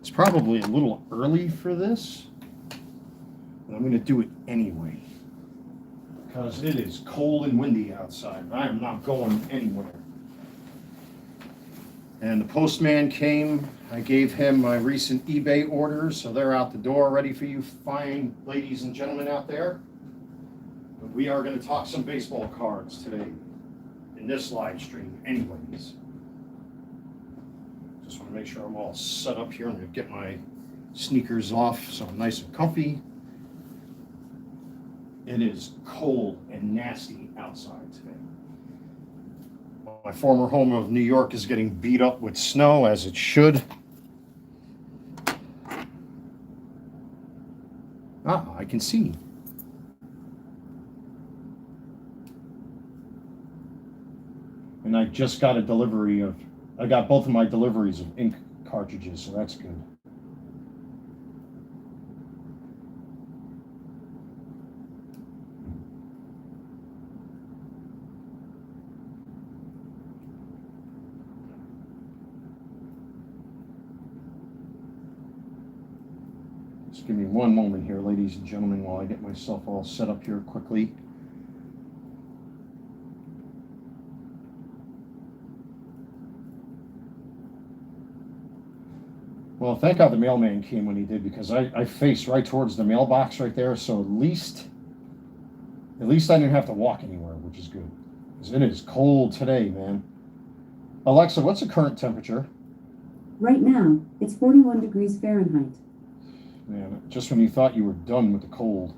It's probably a little early for this, but I'm going to do it anyway. Because it is cold and windy outside. I am not going anywhere. And the postman came. I gave him my recent eBay orders, so they're out the door ready for you fine ladies and gentlemen out there. But we are going to talk some baseball cards today in this live stream anyways. Just want to make sure I'm all set up here. I'm going to get my sneakers off so I'm nice and comfy. It is cold and nasty outside today. My former home of New York is getting beat up with snow, as it should. Ah, I can see. And I just got a delivery of, I got both of my deliveries of ink cartridges, so that's good. Just give me one moment here, ladies and gentlemen, while I get myself all set up here quickly. Well, thank God the mailman came when he did, because I faced right towards the mailbox right there, so at least I didn't have to walk anywhere, which is good. Because it is cold today, man. Alexa, what's the current temperature? Right now, it's 41 degrees Fahrenheit. Man, just when you thought you were done with the cold.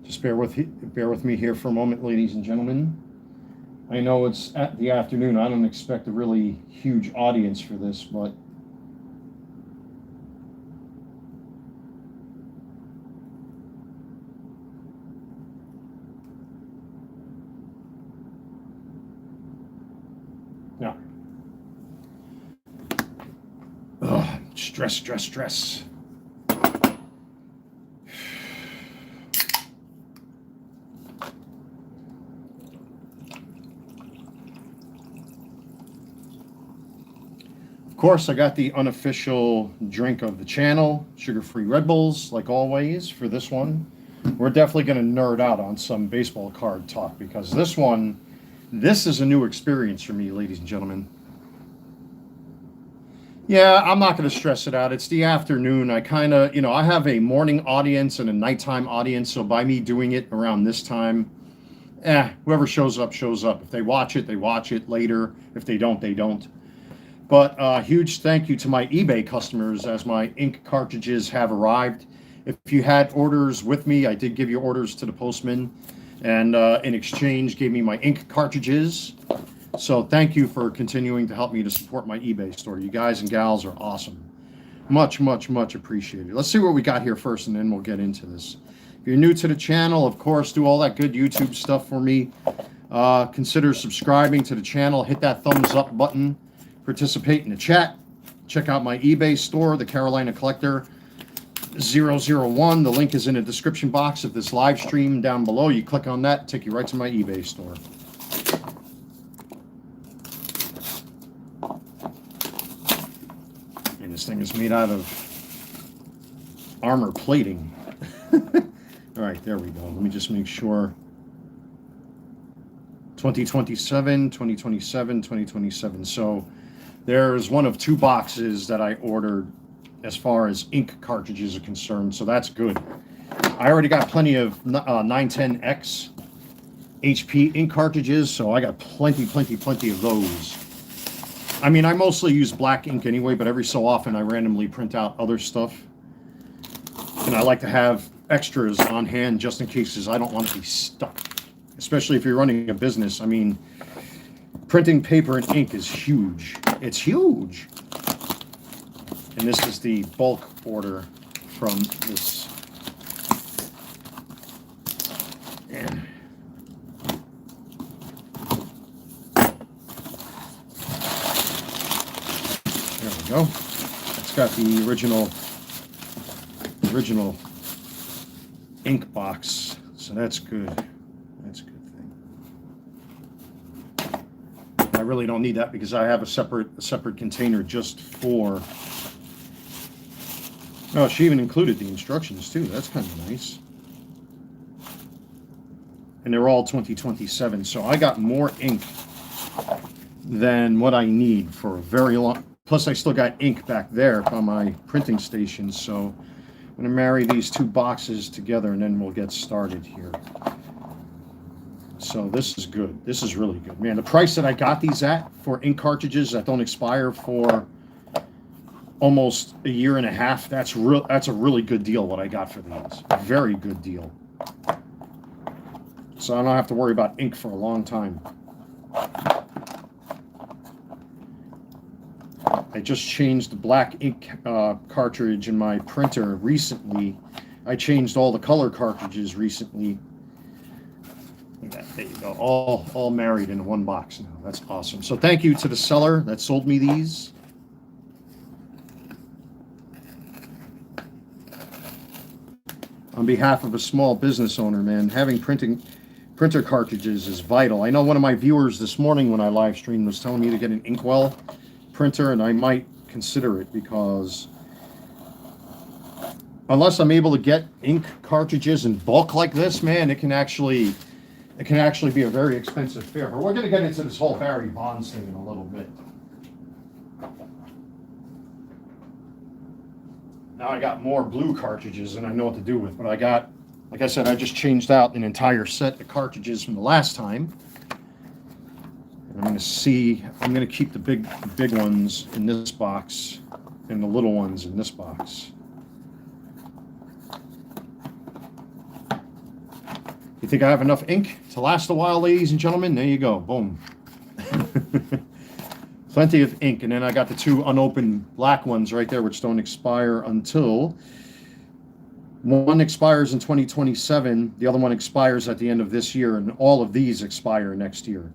Just bear with me here for a moment, ladies and gentlemen. I know it's at the afternoon. I don't expect a really huge audience for this, but yeah. Ugh, stress. Of course, I got the unofficial drink of the channel, sugar-free Red Bulls, like always, for this one. We're definitely going to nerd out on some baseball card talk, because this is a new experience for me, ladies and gentlemen. Yeah, I'm not going to stress it out. It's the afternoon. I kind of, I have a morning audience and a nighttime audience, so by me doing it around this time, whoever shows up, shows up. If they watch it, they watch it later. If they don't, they don't. But huge thank you to my eBay customers, as my ink cartridges have arrived. If you had orders with me, I did give your orders to the postman, and in exchange gave me my ink cartridges. So thank you for continuing to help me to support my eBay store. You guys and gals are awesome. Much appreciated. Let's see what we got here first, and then we'll get into this. If you're new to the channel, of course, do all that good YouTube stuff for me. Consider subscribing to the channel. Hit that thumbs up button. Participate in the chat. Check out my eBay store, the Carolina Collector 001. The link is in the description box of this live stream down below. You click on that, take you right to my eBay store. And this thing is made out of armor plating. All right, there we go. Let me just make sure. 2027, 2027, 2027. So there's one of two boxes that I ordered as far as ink cartridges are concerned, so that's good. I already got plenty of 910X HP ink cartridges, so I got plenty of those. I mean, I mostly use black ink anyway, but every so often I randomly print out other stuff. And I like to have extras on hand just in case I don't want to be stuck. Especially if you're running a business. I mean, printing paper and ink is huge. It's huge. And this is the bulk order from this. And there we go. It's got the original ink box, so that's good. That's a good thing. I really don't need that because I have a separate container just for. Oh, she even included the instructions too. That's kind of nice. And they're all 2027, so I got more ink than what I need for a very long. Plus, I still got ink back there on my printing station, so I'm going to marry these two boxes together, and then we'll get started here. So this is good. This is really good, man. The price that I got these at for ink cartridges that don't expire for almost a year and a half. That's a really good deal. What I got for these, very good deal. So I don't have to worry about ink for a long time. I just changed the black ink cartridge in my printer recently. I changed all the color cartridges recently. There you go, all married in one box now. That's awesome. So thank you to the seller that sold me these. On behalf of a small business owner, man, having printer cartridges is vital. I know one of my viewers this morning when I live streamed was telling me to get an Inkwell printer, and I might consider it because unless I'm able to get ink cartridges in bulk like this, man, it can actually be a very expensive fare. But we're going to get into this whole Barry Bonds thing in a little bit. Now I got more blue cartridges and I know what to do with, but I got, like I said, I just changed out an entire set of cartridges from the last time. And I'm going to keep the big ones in this box and the little ones in this box. You think I have enough ink to last a while, ladies and gentlemen? There you go, boom. Plenty of ink, and then I got the two unopened black ones right there, which don't expire until one expires in 2027. The other one expires at the end of this year, and all of these expire next year.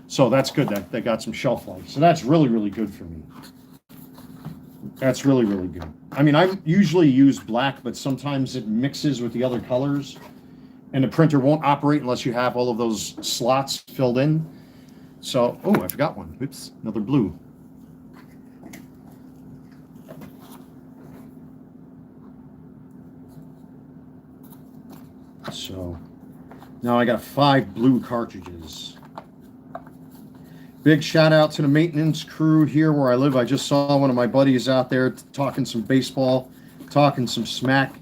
So that's good that they got some shelf life. So that's really, really good for me. That's really, really good. I mean, I usually use black, but sometimes it mixes with the other colors, and the printer won't operate unless you have all of those slots filled in. So, oh, I forgot one. Oops, another blue. So, now I got 5 blue cartridges. Big shout out to the maintenance crew here where I live. I just saw one of my buddies out there talking some baseball, talking some smack.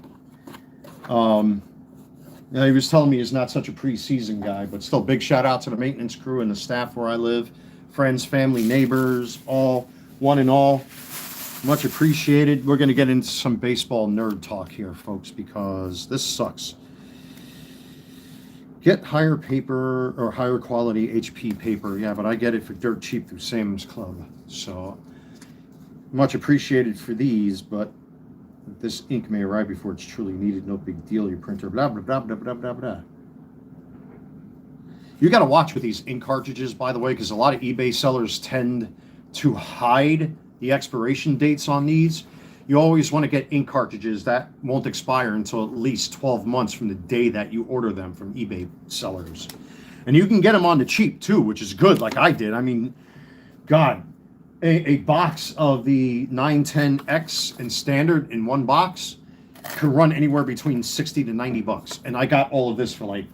He was telling me he's not such a preseason guy, but still big shout out to the maintenance crew and the staff where I live. Friends, family, neighbors, all, one and all. Much appreciated. We're going to get into some baseball nerd talk here, folks, because this sucks. Get higher paper or higher quality HP paper. Yeah, but I get it for dirt cheap through Sam's Club. So much appreciated for these, but this ink may arrive before it's truly needed. No big deal. Your printer, blah, blah, blah, blah, blah, blah, blah. You got to watch with these ink cartridges, by the way, because a lot of eBay sellers tend to hide the expiration dates on these. You always want to get ink cartridges that won't expire until at least 12 months from the day that you order them from eBay sellers. And you can get them on the cheap too, which is good, like I did. I mean, God, a box of the 910X and standard in one box could run anywhere between 60 to 90 bucks. And I got all of this for like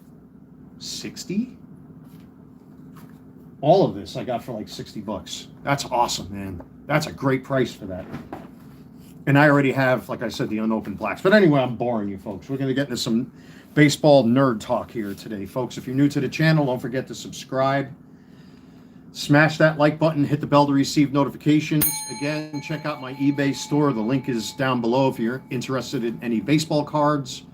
60. All of this I got for like 60 bucks. That's awesome, man. That's a great price for that. And I already have, like I said, the unopened blacks. But anyway, I'm boring you folks. We're going to get into some baseball nerd talk here today. Folks, if you're new to the channel, don't forget to subscribe. Smash that like button, hit the bell to receive notifications. Again, check out my eBay store. The link is down below if you're interested in any baseball cards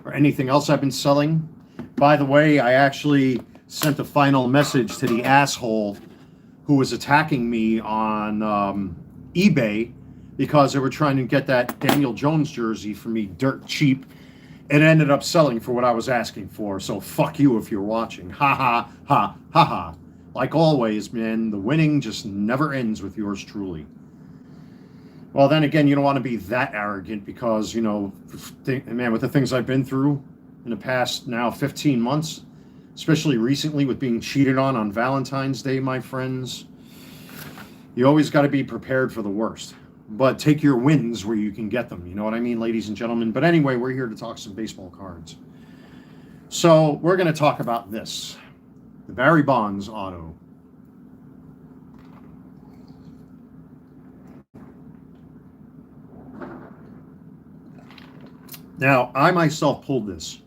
or anything else I've been selling. By the way, I actually sent a final message to the asshole who was attacking me on eBay because they were trying to get that Daniel Jones jersey for me dirt cheap. It ended up selling for what I was asking for. So fuck you if you're watching. Ha ha ha ha ha. Like always, man, the winning just never ends with yours truly. Well, then again, you don't want to be that arrogant because, you know, man, with the things I've been through in the past now 15 months, especially recently with being cheated on Valentine's Day, my friends, You always got to be prepared for the worst, but take your wins where you can get them. You know what I mean, ladies and gentlemen? But anyway, we're here to talk some baseball cards. So we're going to talk about this, the Barry Bonds auto. Now, I myself pulled this.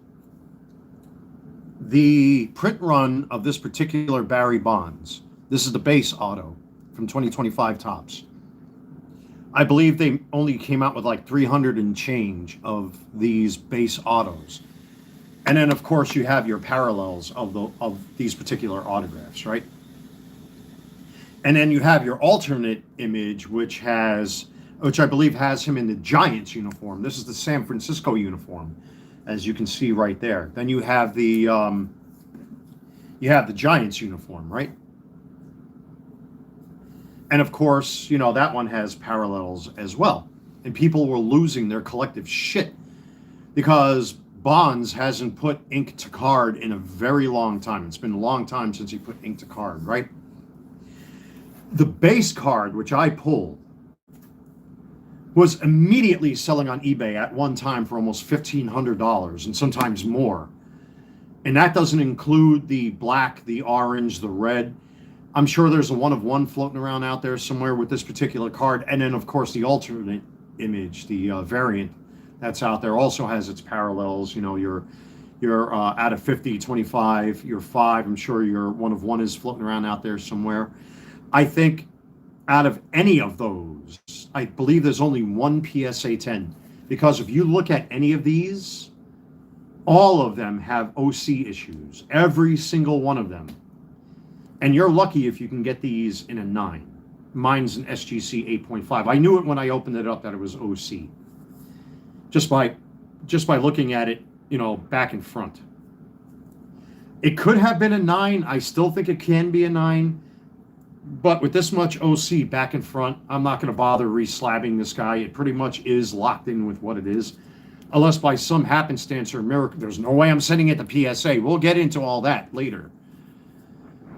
The print run of this particular Barry Bonds, this is the base auto from 2025 Topps. I believe they only came out with like 300 and change of these base autos. And then, of course, you have your parallels of these particular autographs, right? And then you have your alternate image, which I believe has him in the Giants uniform. This is the San Francisco uniform, as you can see right there. Then you have the Giants uniform, right? And of course, that one has parallels as well. And people were losing their collective shit because Bonds hasn't put ink to card in a very long time. It's been a long time since he put ink to card, right? The base card, which I pulled, was immediately selling on eBay at one time for almost $1,500 and sometimes more. And that doesn't include the black, the orange, the red. I'm sure there's a one of one floating around out there somewhere with this particular card. And then, of course, the alternate image, the variant that's out there also has its parallels. Your out of 50, 25, your 5. I'm sure your one of one is floating around out there somewhere. I think out of any of those, I believe there's only one PSA 10. Because if you look at any of these, all of them have OC issues. Every single one of them. And you're lucky if you can get these in a 9. Mine's an SGC 8.5. I knew it when I opened it up that it was OC. Just by looking at it, back and front. It could have been a 9. I still think it can be a 9. But with this much OC back and front, I'm not going to bother re-slabbing this guy. It pretty much is locked in with what it is. Unless by some happenstance or miracle, there's no way I'm sending it to PSA. We'll get into all that later.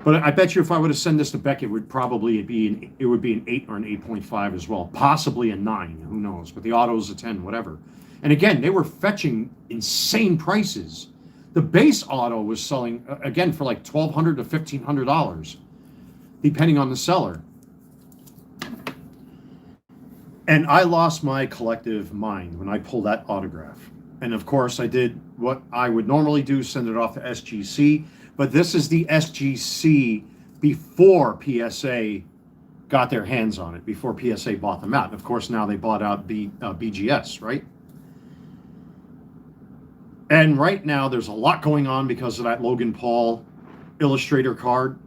But I bet you if I were to send this to Beck, it would probably be an 8 or an 8.5 as well. Possibly a 9. Who knows? But the auto's a 10, whatever. And again, they were fetching insane prices. The base auto was selling, again, for like $1,200 to $1,500. Depending on the seller. And I lost my collective mind when I pulled that autograph. And of course, I did what I would normally do, send it off to SGC. But this is the SGC before PSA got their hands on it, before PSA bought them out. And of course, now they bought out BGS, right? And right now, there's a lot going on because of that Logan Paul Illustrator card.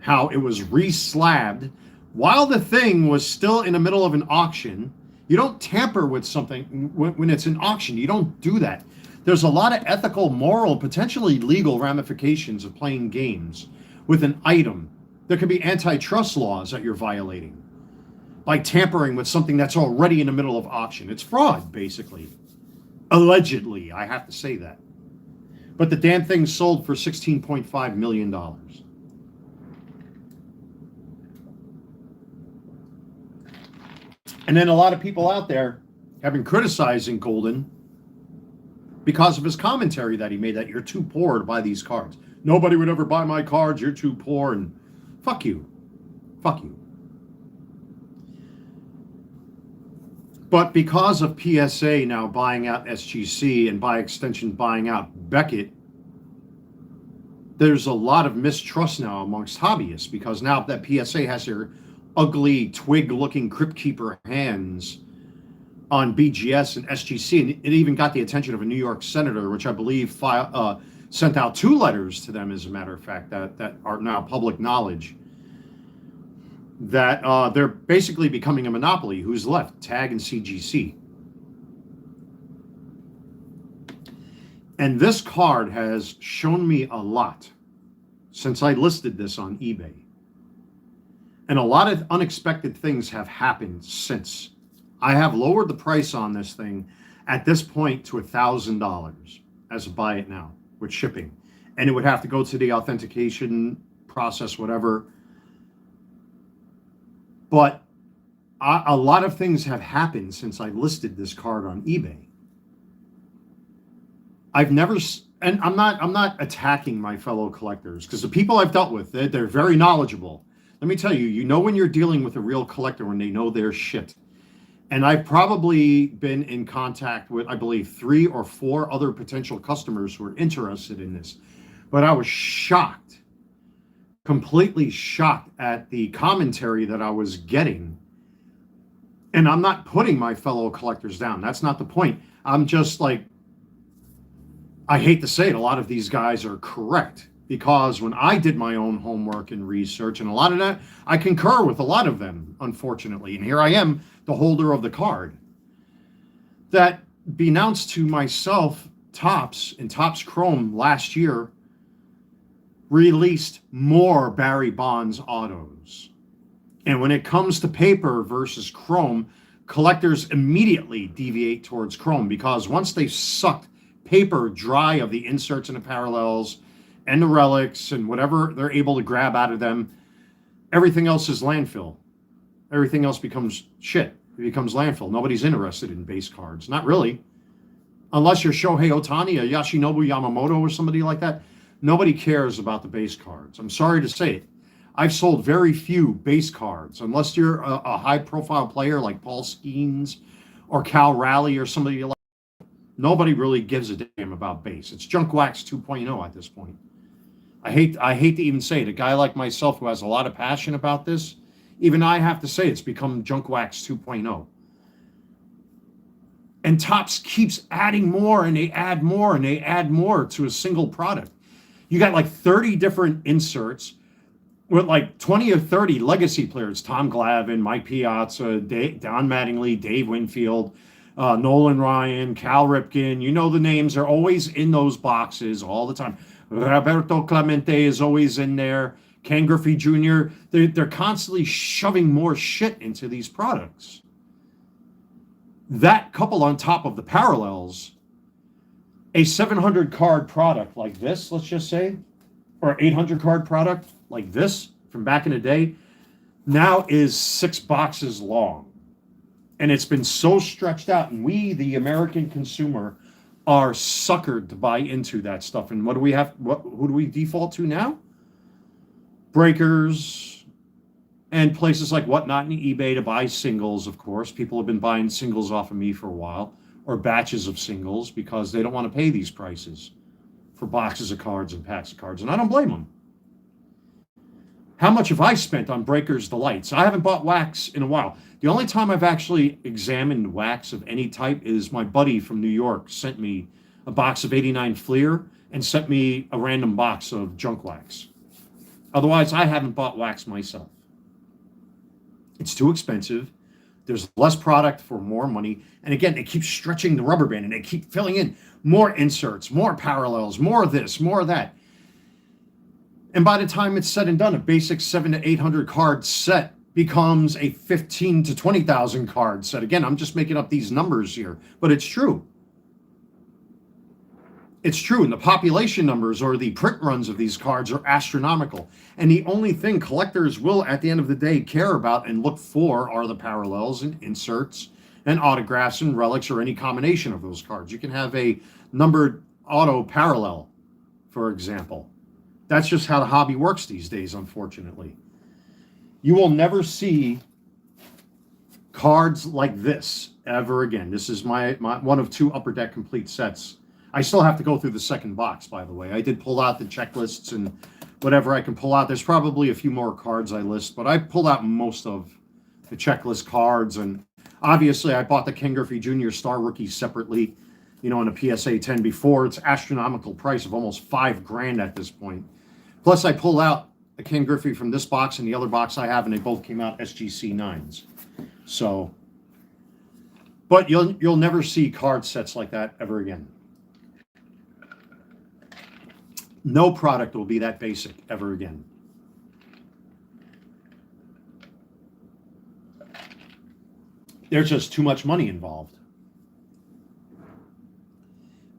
How it was re-slabbed while the thing was still in the middle of an auction. You don't tamper with something when it's an auction. You don't do that. There's a lot of ethical, moral, potentially legal ramifications of playing games with an item. There could be antitrust laws that you're violating by tampering with something that's already in the middle of auction. It's fraud, basically. Allegedly, I have to say that. But the damn thing sold for $16.5 million. And then a lot of people out there have been criticizing Golden because of his commentary that he made that you're too poor to buy these cards. Nobody would ever buy my cards. You're too poor. And fuck you. Fuck you. But because of PSA now buying out SGC and by extension buying out Beckett, there's a lot of mistrust now amongst hobbyists because now that PSA has their ugly twig-looking Crypt Keeper hands on BGS and SGC, and it even got the attention of a New York senator, which I believe sent out 2 letters to them, as a matter of fact, that are now public knowledge, that they're basically becoming a monopoly. Who's left? TAG and CGC. And this card has shown me a lot since I listed this on eBay. And a lot of unexpected things have happened since. I have lowered the price on this thing at this point to $1,000 as a buy it now with shipping. And it would have to go to the authentication process, whatever. But a lot of things have happened since I listed this card on eBay. I've never, and I'm not attacking my fellow collectors, because the people I've dealt with, they're very knowledgeable. Let me tell you, you know when you're dealing with a real collector when they know their shit. And I've probably been in contact with, I believe, 3 or 4 other potential customers who are interested in this. But I was shocked, completely shocked at the commentary that I was getting. And I'm not putting my fellow collectors down. That's not the point. I'm just like, I hate to say it, a lot of these guys are correct, because when I did my own homework and research, and a lot of that, I concur with a lot of them, unfortunately. And here I am, the holder of the card. That, beknownst to myself, Topps and Topps Chrome last year released more Barry Bonds autos. And when it comes to paper versus Chrome, collectors immediately deviate towards Chrome, because once they've sucked paper dry of the inserts and the parallels and the relics and whatever they're able to grab out of them, everything else is landfill. Everything else becomes shit. It becomes landfill. Nobody's interested in base cards. Not really. Unless you're Shohei Ohtani, or Yoshinobu Yamamoto, or somebody like that. Nobody cares about the base cards. I'm sorry to say it. I've sold very few base cards, unless you're a high-profile player like Paul Skeens or Cal Raleigh or somebody like that. Nobody really gives a damn about base. It's junk wax 2.0 at this point. I hate to even say it. A guy like myself who has a lot of passion about this, even I have to say it's become junk wax 2.0. And Topps keeps adding more, and they add more, and they add more to a single product. You got like 30 different inserts with like 20 or 30 legacy players: Tom Glavine, Mike Piazza, Don Mattingly, Dave Winfield, Nolan Ryan, Cal Ripken. You know the names are always in those boxes all the time. Roberto Clemente is always in there. Ken Griffey Jr. They're constantly shoving more shit into these products. That coupled on top of the parallels, a 700 card product like this, let's just say, or 800 card product like this from back in the day, now is 6 boxes long. And it's been so stretched out, and we, the American consumer, are suckered to buy into that stuff. And what do we have? Who do we default to now? Breakers and places like Whatnot and eBay to buy singles, of course. People have been buying singles off of me for a while, or batches of singles, because they don't want to pay these prices for boxes of cards and packs of cards. And I don't blame them. How much have I spent on Breakers Delights? I haven't bought wax in a while. The only time I've actually examined wax of any type is my buddy from New York sent me a box of 89 Fleer and sent me a random box of junk wax. Otherwise, I haven't bought wax myself. It's too expensive. There's less product for more money. And again, they keep stretching the rubber band, and they keep filling in more inserts, more parallels, more of this, more of that. And by the time it's said and done, a basic 700 to 800 card set becomes a 15 to 20,000 card set. Again, I'm just making up these numbers here, but it's true. It's true, and the population numbers or the print runs of these cards are astronomical. And the only thing collectors will, at the end of the day, care about and look for are the parallels and inserts and autographs and relics, or any combination of those cards. You can have a numbered auto parallel, for example. That's just how the hobby works these days, unfortunately. You will never see cards like this ever again. This is my one of 2 Upper Deck complete sets. I still have to go through the second box, by the way. I did pull out the checklists and whatever I can pull out. There's probably a few more cards I list, but I pulled out most of the checklist cards. And obviously, I bought the Ken Griffey Jr. Star Rookie separately, you know, in a PSA 10 before its astronomical price of almost $5,000 at this point. Plus, I pulled out a Ken Griffey from this box and the other box I have, and they both came out SGC 9s. So, but you'll never see card sets like that ever again. No product will be that basic ever again. There's just too much money involved.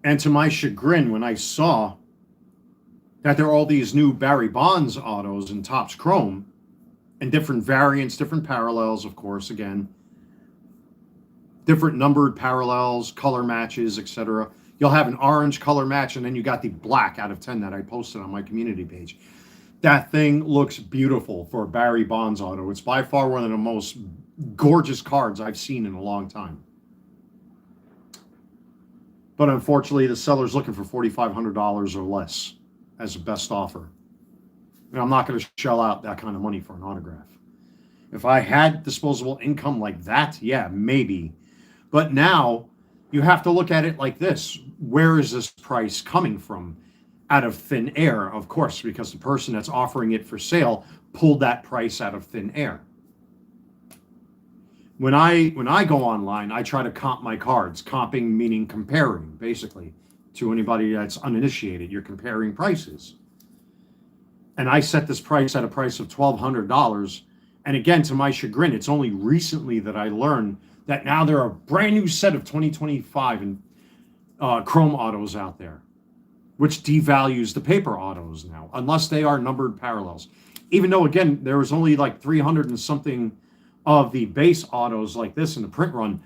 And to my chagrin, when I saw that there are all these new Barry Bonds autos in Topps Chrome, and different variants, different parallels, of course, again, different numbered parallels, color matches, etc. You'll have an orange color match, and then you got the black out of 10 that I posted on my community page. That thing looks beautiful for a Barry Bonds auto. It's by far one of the most gorgeous cards I've seen in a long time. But unfortunately, the seller's looking for $4,500 or less as a best offer. And I'm not going to shell out that kind of money for an autograph. If I had disposable income like that, yeah, maybe. But now you have to look at it like this. Where is this price coming from? Out of thin air, of course, because the person that's offering it for sale pulled that price out of thin air. When I go online, I try to comp my cards. Comping meaning comparing, basically, to anybody that's uninitiated. You're comparing prices. And I set this price at a price of $1,200. And again, to my chagrin, it's only recently that I learned that now there are a brand new set of 2025 and chrome autos out there, which devalues the paper autos now, unless they are numbered parallels. Even though, again, there was only like 300 and something of the base autos like this in the print run,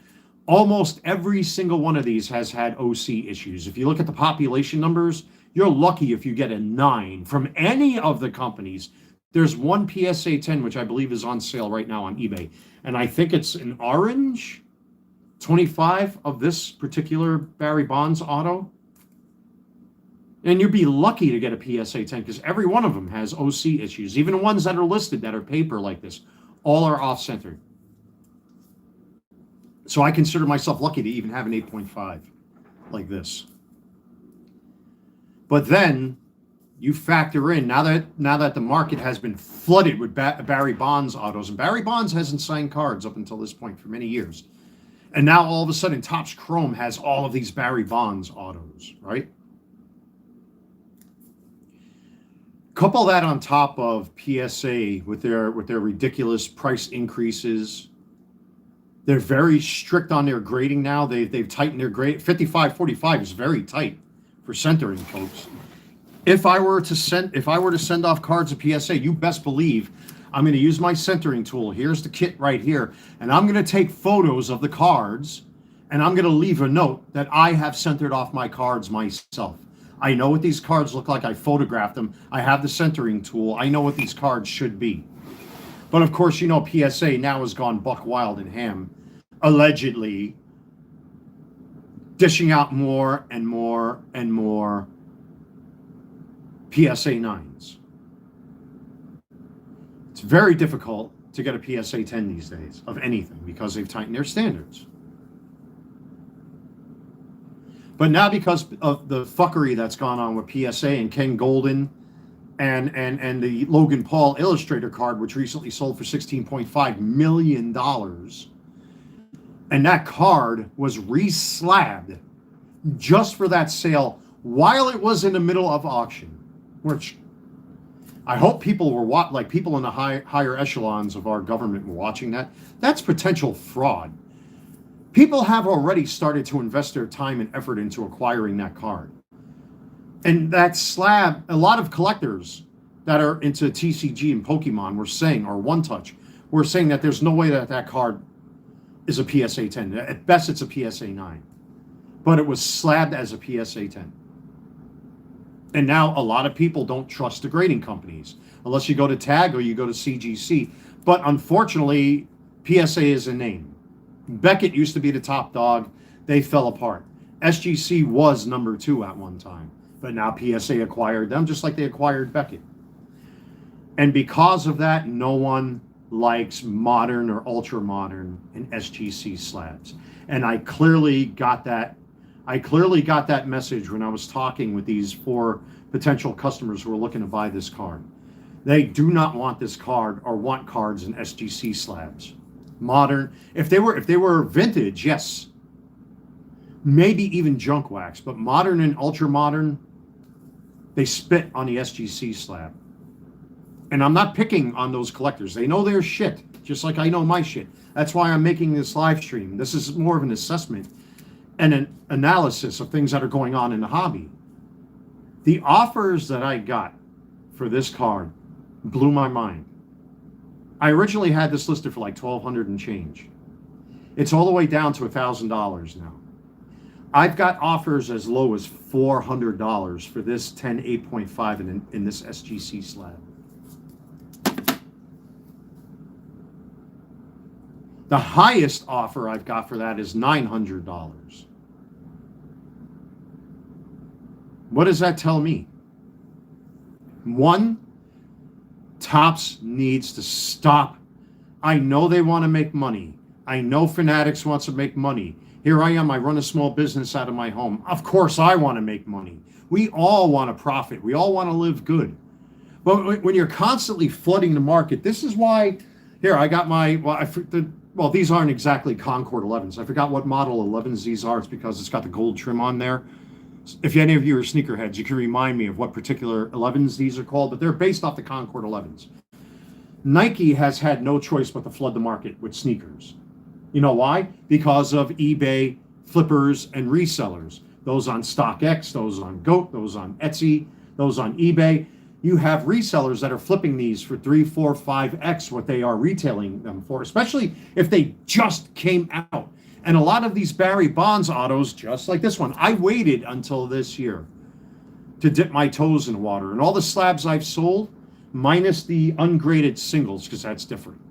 almost every single one of these has had OC issues. If you look at the population numbers, you're lucky if you get a 9 from any of the companies. There's one PSA 10, which I believe is on sale right now on eBay. And I think it's an orange 25 of this particular Barry Bonds auto. And you'd be lucky to get a PSA 10 because every one of them has OC issues. Even the ones that are listed that are paper like this, all are off-centered. So I consider myself lucky to even have an 8.5 like this. But then you factor in, now that the market has been flooded with Barry Bonds autos, and Barry Bonds hasn't signed cards up until this point for many years. And now all of a sudden Topps Chrome has all of these Barry Bonds autos, right? Couple that on top of PSA with their ridiculous price increases. They're very strict on their grading now. They've tightened their grade. 55-45 is very tight for centering, folks. If I were to send off cards to PSA, you best believe I'm going to use my centering tool. Here's the kit right here, and I'm going to take photos of the cards, and I'm going to leave a note that I have centered off my cards myself. I know what these cards look like. I photographed them. I have the centering tool. I know what these cards should be. But of course, you know, PSA now has gone buck wild and ham, allegedly dishing out more and more and more PSA 9s. It's very difficult to get a PSA 10 these days of anything because they've tightened their standards. But now because of the fuckery that's gone on with PSA and Ken Golden and the Logan Paul Illustrator card, which recently sold for $16.5 million, and that card was re-slabbed just for that sale while it was in the middle of auction, which I hope people were people in the higher echelons of our government were watching that. That's potential fraud. People have already started to invest their time and effort into acquiring that card. And that slab, a lot of collectors that are into TCG and Pokemon were saying, or One Touch, were saying that there's no way that that card is a PSA 10. At best, it's a PSA 9. But it was slabbed as a PSA 10. And now a lot of people don't trust the grading companies, unless you go to TAG or you go to CGC. But unfortunately, PSA is a name. Beckett used to be the top dog. They fell apart. SGC was number 2 at one time, but now PSA acquired them just like they acquired Beckett. And because of that, no one likes modern or ultra modern and SGC slabs. And I clearly got that message when I was talking with these 4 potential customers who were looking to buy this card. They do not want this card or want cards in SGC slabs. Modern, if they were vintage, yes, maybe even junk wax, but modern and ultra modern, they spit on the SGC slab. And I'm not picking on those collectors. They know their shit, just like I know my shit. That's why I'm making this live stream. This is more of an assessment and an analysis of things that are going on in the hobby. The offers that I got for this card blew my mind. I originally had this listed for like $1,200 and change. It's all the way down to $1,000 now. I've got offers as low as $400 for this 10 8.5 in this SGC slab. The highest offer I've got for that is $900. What does that tell me? One, Topps needs to stop. I know they want to make money. I know Fanatics wants to make money. Here I am, I run a small business out of my home. Of course I want to make money. We all want to profit. We all want to live good. But when you're constantly flooding the market, this is why, here I got my, well, these aren't exactly Concord 11s. I forgot what model 11s these are. It's because it's got the gold trim on there. If any of you are sneakerheads, you can remind me of what particular 11s these are called, but they're based off the Concord 11s. Nike has had no choice but to flood the market with sneakers. You know why? Because of eBay, flippers, and resellers. Those on StockX, those on GOAT, those on Etsy, those on eBay. You have resellers that are flipping these for 3, 4, 5x what they are retailing them for, especially if they just came out. And a lot of these Barry Bonds autos, just like this one, I waited until this year to dip my toes in the water. And all the slabs I've sold, minus the ungraded singles, because that's different.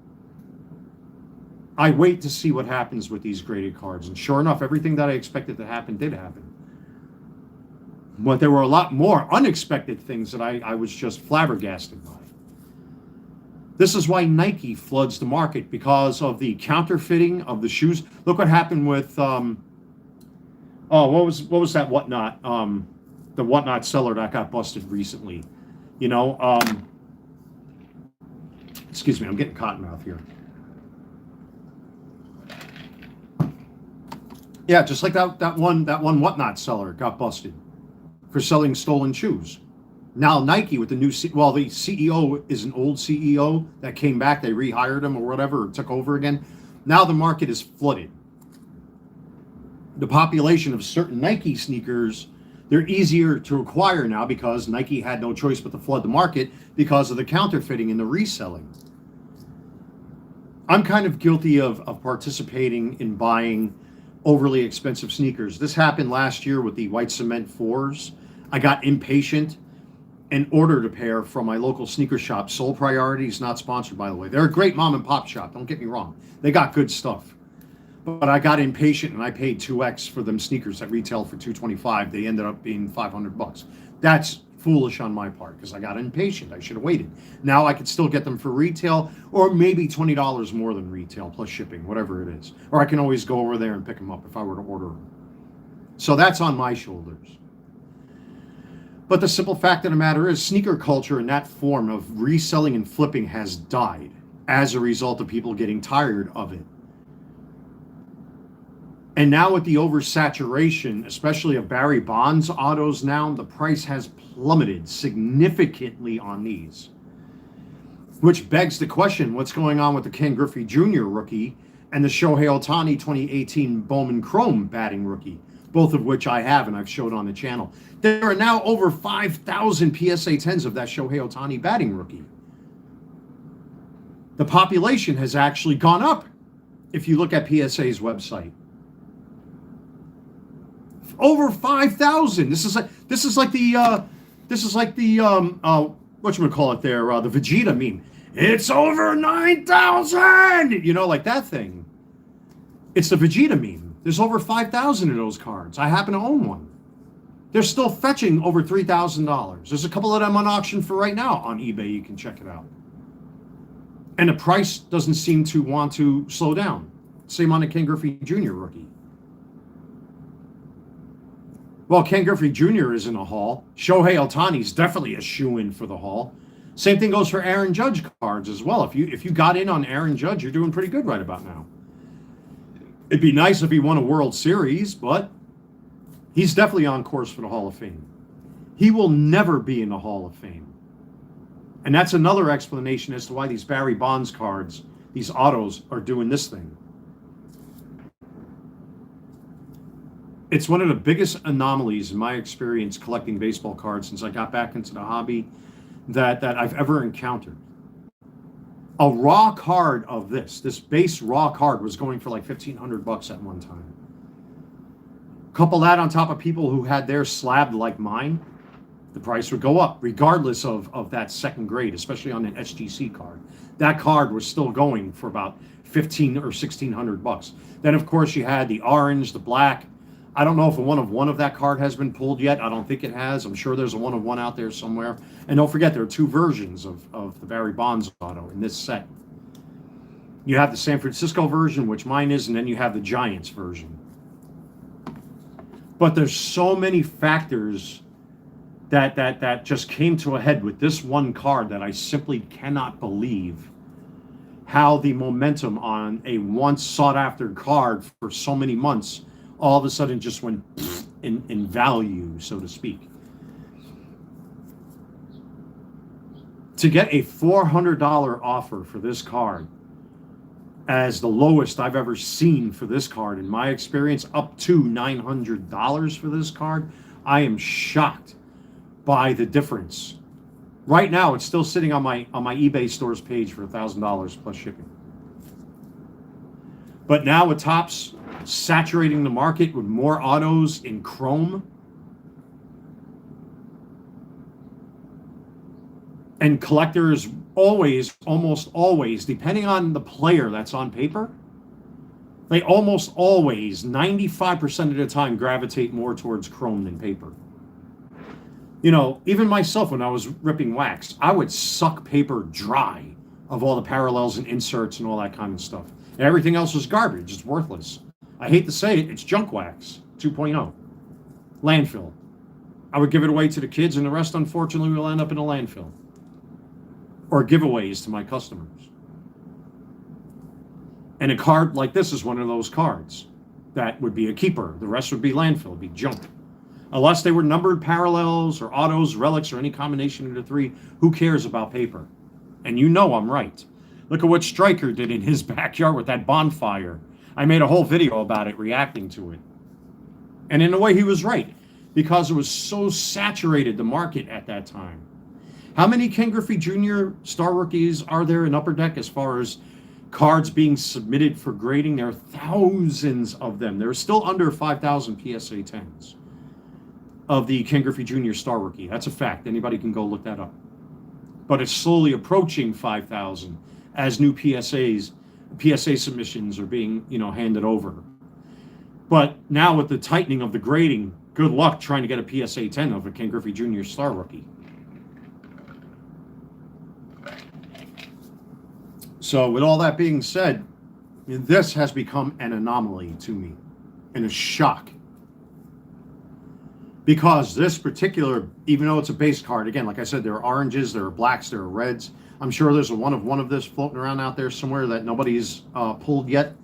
I wait to see what happens with these graded cards. And sure enough, everything that I expected to happen did happen. But there were a lot more unexpected things that I was just flabbergasted by. This is why Nike floods the market, because of the counterfeiting of the shoes. Look what happened with, what was that Whatnot? The Whatnot seller that got busted recently. You know, excuse me, I'm getting cotton mouth here. Yeah, just like that one Whatnot seller got busted for selling stolen shoes. Now Nike with the new, the CEO is an old CEO that came back. They rehired him or whatever, or took over again. Now the market is flooded. The population of certain Nike sneakers, they're easier to acquire now because Nike had no choice but to flood the market because of the counterfeiting and the reselling. I'm kind of guilty of participating in buying overly expensive sneakers. This happened last year with the white cement 4s. I got impatient and ordered a pair from my local sneaker shop. Soul Priorities, not sponsored, by the way. They're a great mom and pop shop, don't get me wrong. They got good stuff. But I got impatient and I paid 2x for them sneakers that retail for $225. They ended up being $500. That's foolish on my part because I got impatient. I should have waited. Now I could still get them for retail, or maybe $20 more than retail plus shipping, whatever it is. Or I can always go over there and pick them up if I were to order them. So that's on my shoulders. But the simple fact of the matter is, sneaker culture in that form of reselling and flipping has died as a result of people getting tired of it. And now with the oversaturation, especially of Barry Bonds autos now, the price has plummeted significantly on these. Which begs the question, what's going on with the Ken Griffey Jr. rookie and the Shohei Ohtani 2018 Bowman Chrome batting rookie, both of which I have and I've showed on the channel. There are now over 5,000 PSA 10s of that Shohei Ohtani batting rookie. The population has actually gone up if you look at PSA's website. Over 5,000. This is like the whatchamacallit there, the Vegeta meme. It's over 9,000. You know, like that thing. It's the Vegeta meme. There's over 5,000 of those cards. I happen to own one. They're still fetching over $3,000. There's a couple of them on auction for right now on eBay. You can check it out. And the price doesn't seem to want to slow down. Same on the Ken Griffey Jr. rookie. Well, Ken Griffey Jr. is in a haul. Shohei Ohtani is definitely a shoo-in for the haul. Same thing goes for Aaron Judge cards as well. If you got in on Aaron Judge, you're doing pretty good right about now. It'd be nice if he won a World Series, but he's definitely on course for the Hall of Fame. He will never be in the Hall of Fame. And that's another explanation as to why these Barry Bonds cards, these autos, are doing this thing. It's one of the biggest anomalies in my experience collecting baseball cards since I got back into the hobby that I've ever encountered. A raw card of this base raw card was going for like $1,500 at one time. Couple that on top of people who had theirs slabbed like mine, the price would go up regardless of that second grade, especially on an SGC card. That card was still going for about $1,500 or $1,600. Then of course you had the orange, the black. I don't know if a one of that card has been pulled yet. I don't think it has. I'm sure there's a one out there somewhere. And don't forget, there are two versions of the Barry Bonds auto in this set. You have the San Francisco version, which mine is, and then you have the Giants version. But there's so many factors that just came to a head with this one card that I simply cannot believe how the momentum on a once sought after card for so many months all of a sudden just went in value, so to speak. To get a $400 offer for this card as the lowest I've ever seen for this card, in my experience, up to $900 for this card, I am shocked by the difference. Right now, it's still sitting on my eBay stores page for $1,000 plus shipping. But now with Topps saturating the market with more autos in chrome, and collectors always, almost always, depending on the player that's on paper, they almost always, 95% of the time, gravitate more towards chrome than paper. You know, even myself, when I was ripping wax, I would suck paper dry of all the parallels and inserts and all that kind of stuff. And everything else was garbage. It's worthless. I hate to say it, it's junk wax 2.0. Landfill. I would give it away to the kids, and the rest, unfortunately, will end up in a landfill. Or giveaways to my customers. And a card like this is one of those cards that would be a keeper. The rest would be landfill, would be junk. Unless they were numbered parallels or autos, relics, or any combination of the three, who cares about paper? And you know I'm right. Look at what Stryker did in his backyard with that bonfire. I made a whole video about it, reacting to it. And in a way, he was right, because it was so saturated, the market at that time. How many Ken Griffey Jr. Star Rookies are there in Upper Deck as far as cards being submitted for grading? There are thousands of them. There are still under 5,000 PSA 10s of the Ken Griffey Jr. Star Rookie. That's a fact. Anybody can go look that up. But it's slowly approaching 5,000 as new PSA submissions are being, handed over. But now with the tightening of the grading, good luck trying to get a PSA 10 of a Ken Griffey Jr. Star Rookie. So with all that being said, this has become an anomaly to me and a shock. Because this particular, even though it's a base card, again, like I said, there are oranges, there are blacks, there are reds. I'm sure there's a one of this floating around out there somewhere that nobody's pulled yet.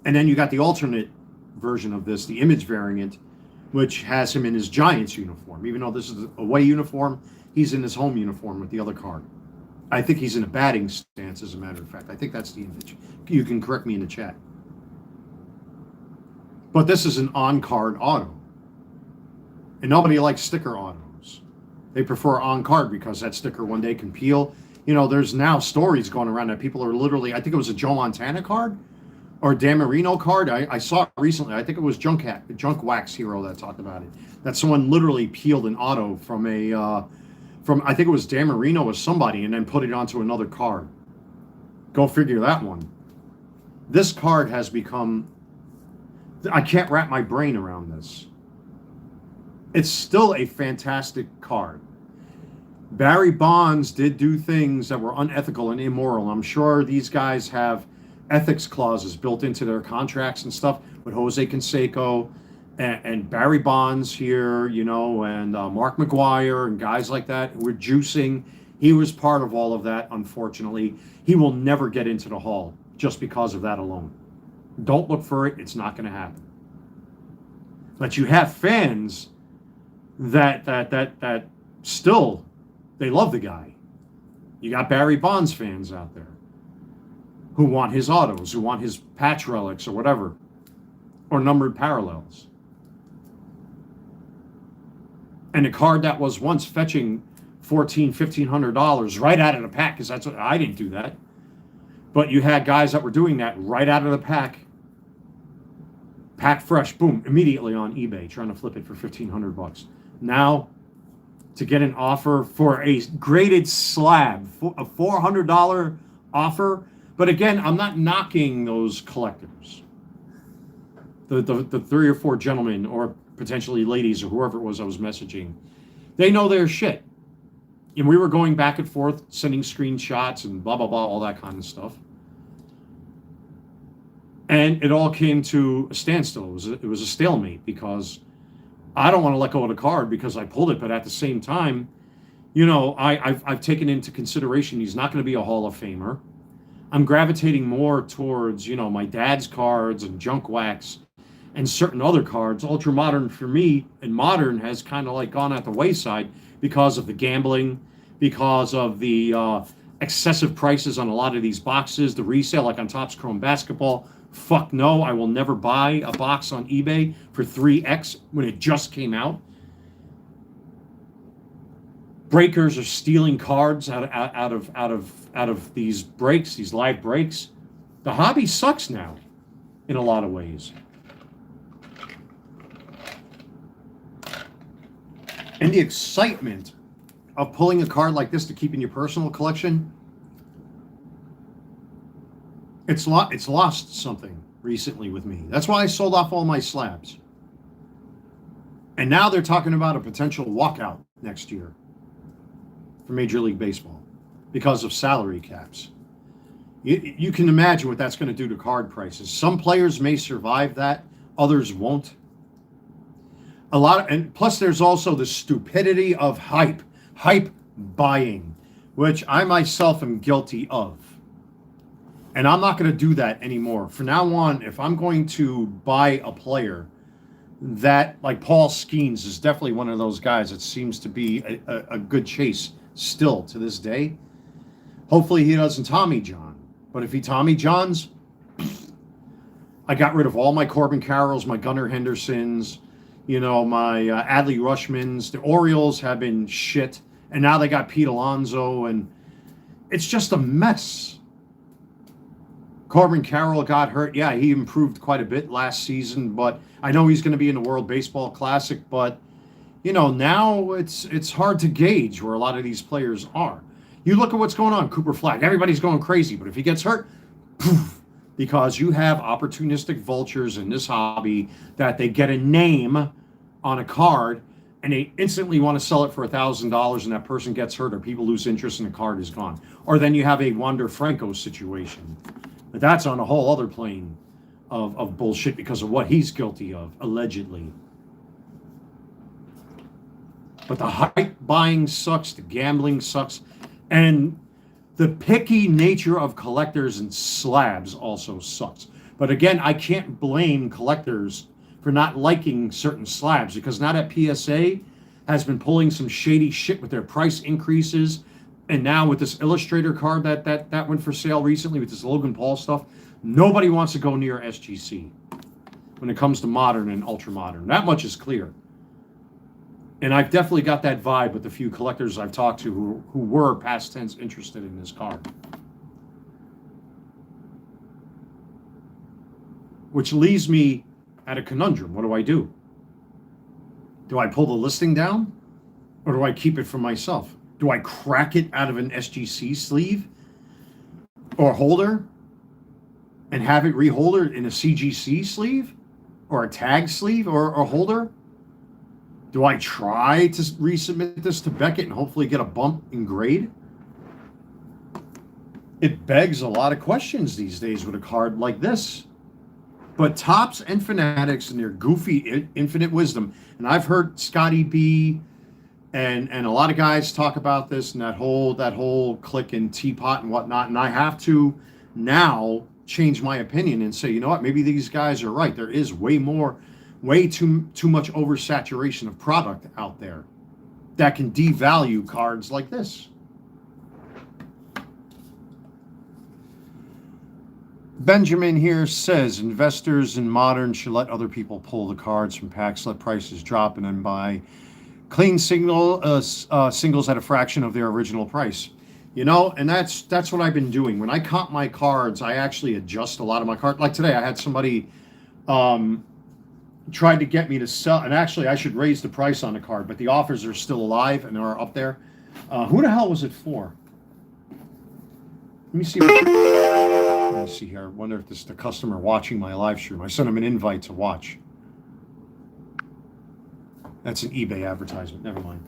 And then you got the alternate version of this, the image variant, which has him in his Giants uniform. Even though this is a away uniform, he's in his home uniform with the other card. I think he's in a batting stance, as a matter of fact. I think that's the image. You can correct me in the chat. But this is an on-card auto. And nobody likes sticker autos. They prefer on-card because that sticker one day can peel. There's now stories going around that people are literally, I think it was a Joe Montana card or a Dan Marino card. I saw it recently. I think it was Junk Wax Hero that talked about it. That someone literally peeled an auto from I think it was Dan Marino or somebody, and then put it onto another card. Go figure that one. This card has become, I can't wrap my brain around this. It's still a fantastic card. Barry Bonds did do things that were unethical and immoral. I'm sure these guys have ethics clauses built into their contracts and stuff with Jose Canseco and Barry Bonds here, and Mark McGwire and guys like that who were juicing. He was part of all of that, unfortunately. He will never get into the Hall just because of that alone. Don't look for it. It's not going to happen. But you have fans that still, they love the guy. You got Barry Bonds fans out there who want his autos, who want his patch relics or whatever, or numbered parallels. And a card that was once fetching $1,400, $1,500 right out of the pack, because that's what I didn't do that. But you had guys that were doing that right out of the pack fresh, boom, immediately on eBay, trying to flip it for $1,500. Now, to get an offer for a graded slab, a $400 offer. But again, I'm not knocking those collectors. The 3 or 4 gentlemen, or potentially ladies, or whoever it was I was messaging, they know their shit. And we were going back and forth, sending screenshots and blah, blah, blah, all that kind of stuff. And it all came to a standstill. It was a stalemate, because I don't want to let go of the card because I pulled it. But at the same time, you know, I've taken into consideration he's not going to be a Hall of Famer. I'm gravitating more towards, you know, my dad's cards and junk wax and certain other cards. Ultra Modern for me, and Modern has kind of like gone at the wayside because of the gambling, because of the excessive prices on a lot of these boxes, the resale, like on Topps Chrome Basketball. Fuck no, I will never buy a box on eBay for 3x when it just came out. Breakers are stealing cards out of these breaks, these live breaks. The hobby sucks now in a lot of ways. And the excitement of pulling a card like this to keep in your personal collection, it's lost something recently with me. That's why I sold off all my slabs. And now they're talking about a potential walkout next year for Major League Baseball because of salary caps. You can imagine what that's going to do to card prices. Some players may survive that, others won't. And plus there's also the stupidity of hype buying, which I myself am guilty of. And I'm not going to do that anymore. From now on, if I'm going to buy a player, that, like Paul Skeens is definitely one of those guys that seems to be a good chase still to this day. Hopefully he doesn't Tommy John. But if he Tommy Johns, I got rid of all my Corbin Carrolls, my Gunnar Hendersons, you know, my Adley Rushmans. The Orioles have been shit. And now they got Pete Alonso. And it's just a mess. Corbin Carroll got hurt. Yeah, he improved quite a bit last season, but I know he's going to be in the World Baseball Classic. But, you know, now it's hard to gauge where a lot of these players are. You look at what's going on, Cooper Flag. Everybody's going crazy, but if he gets hurt, poof, because you have opportunistic vultures in this hobby that they get a name on a card and they instantly want to sell it for $1,000 and that person gets hurt or people lose interest and the card is gone. Or then you have a Wander Franco situation. But that's on a whole other plane of bullshit because of what he's guilty of, allegedly. But the hype buying sucks, the gambling sucks, and the picky nature of collectors and slabs also sucks. But again, I can't blame collectors for not liking certain slabs because now that PSA has been pulling some shady shit with their price increases. And now with this Illustrator card that went for sale recently with this Logan Paul stuff, nobody wants to go near SGC when it comes to modern and ultra modern. That much is clear. And I've definitely got that vibe with the few collectors I've talked to who were past tense interested in this card. Which leaves me at a conundrum. What do I do? Do I pull the listing down? Or do I keep it for myself? Do I crack it out of an SGC sleeve or holder and have it reholdered in a CGC sleeve or a tag sleeve or a holder? Do I try to resubmit this to Beckett and hopefully get a bump in grade? It begs a lot of questions these days with a card like this. But Topps and Fanatics and their goofy infinite wisdom, and I've heard Scotty B and a lot of guys talk about this and that whole click and teapot and whatnot, and I have to now change my opinion and say, you know what, maybe these guys are right. There is way too much oversaturation of product out there that can devalue cards like this. Benjamin here says investors in modern should let other people pull the cards from packs, let prices drop, and then buy clean singles at a fraction of their original price. You know, and that's what I've been doing. When I comp my cards, I actually adjust a lot of my cards. Like today, I had somebody tried to get me to sell, and actually I should raise the price on the card, but the offers are still alive and are up there. Who the hell was it for? Let me see. Let me see here. I wonder if this is the customer watching my live stream. I sent him an invite to watch. That's an eBay advertisement. Never mind.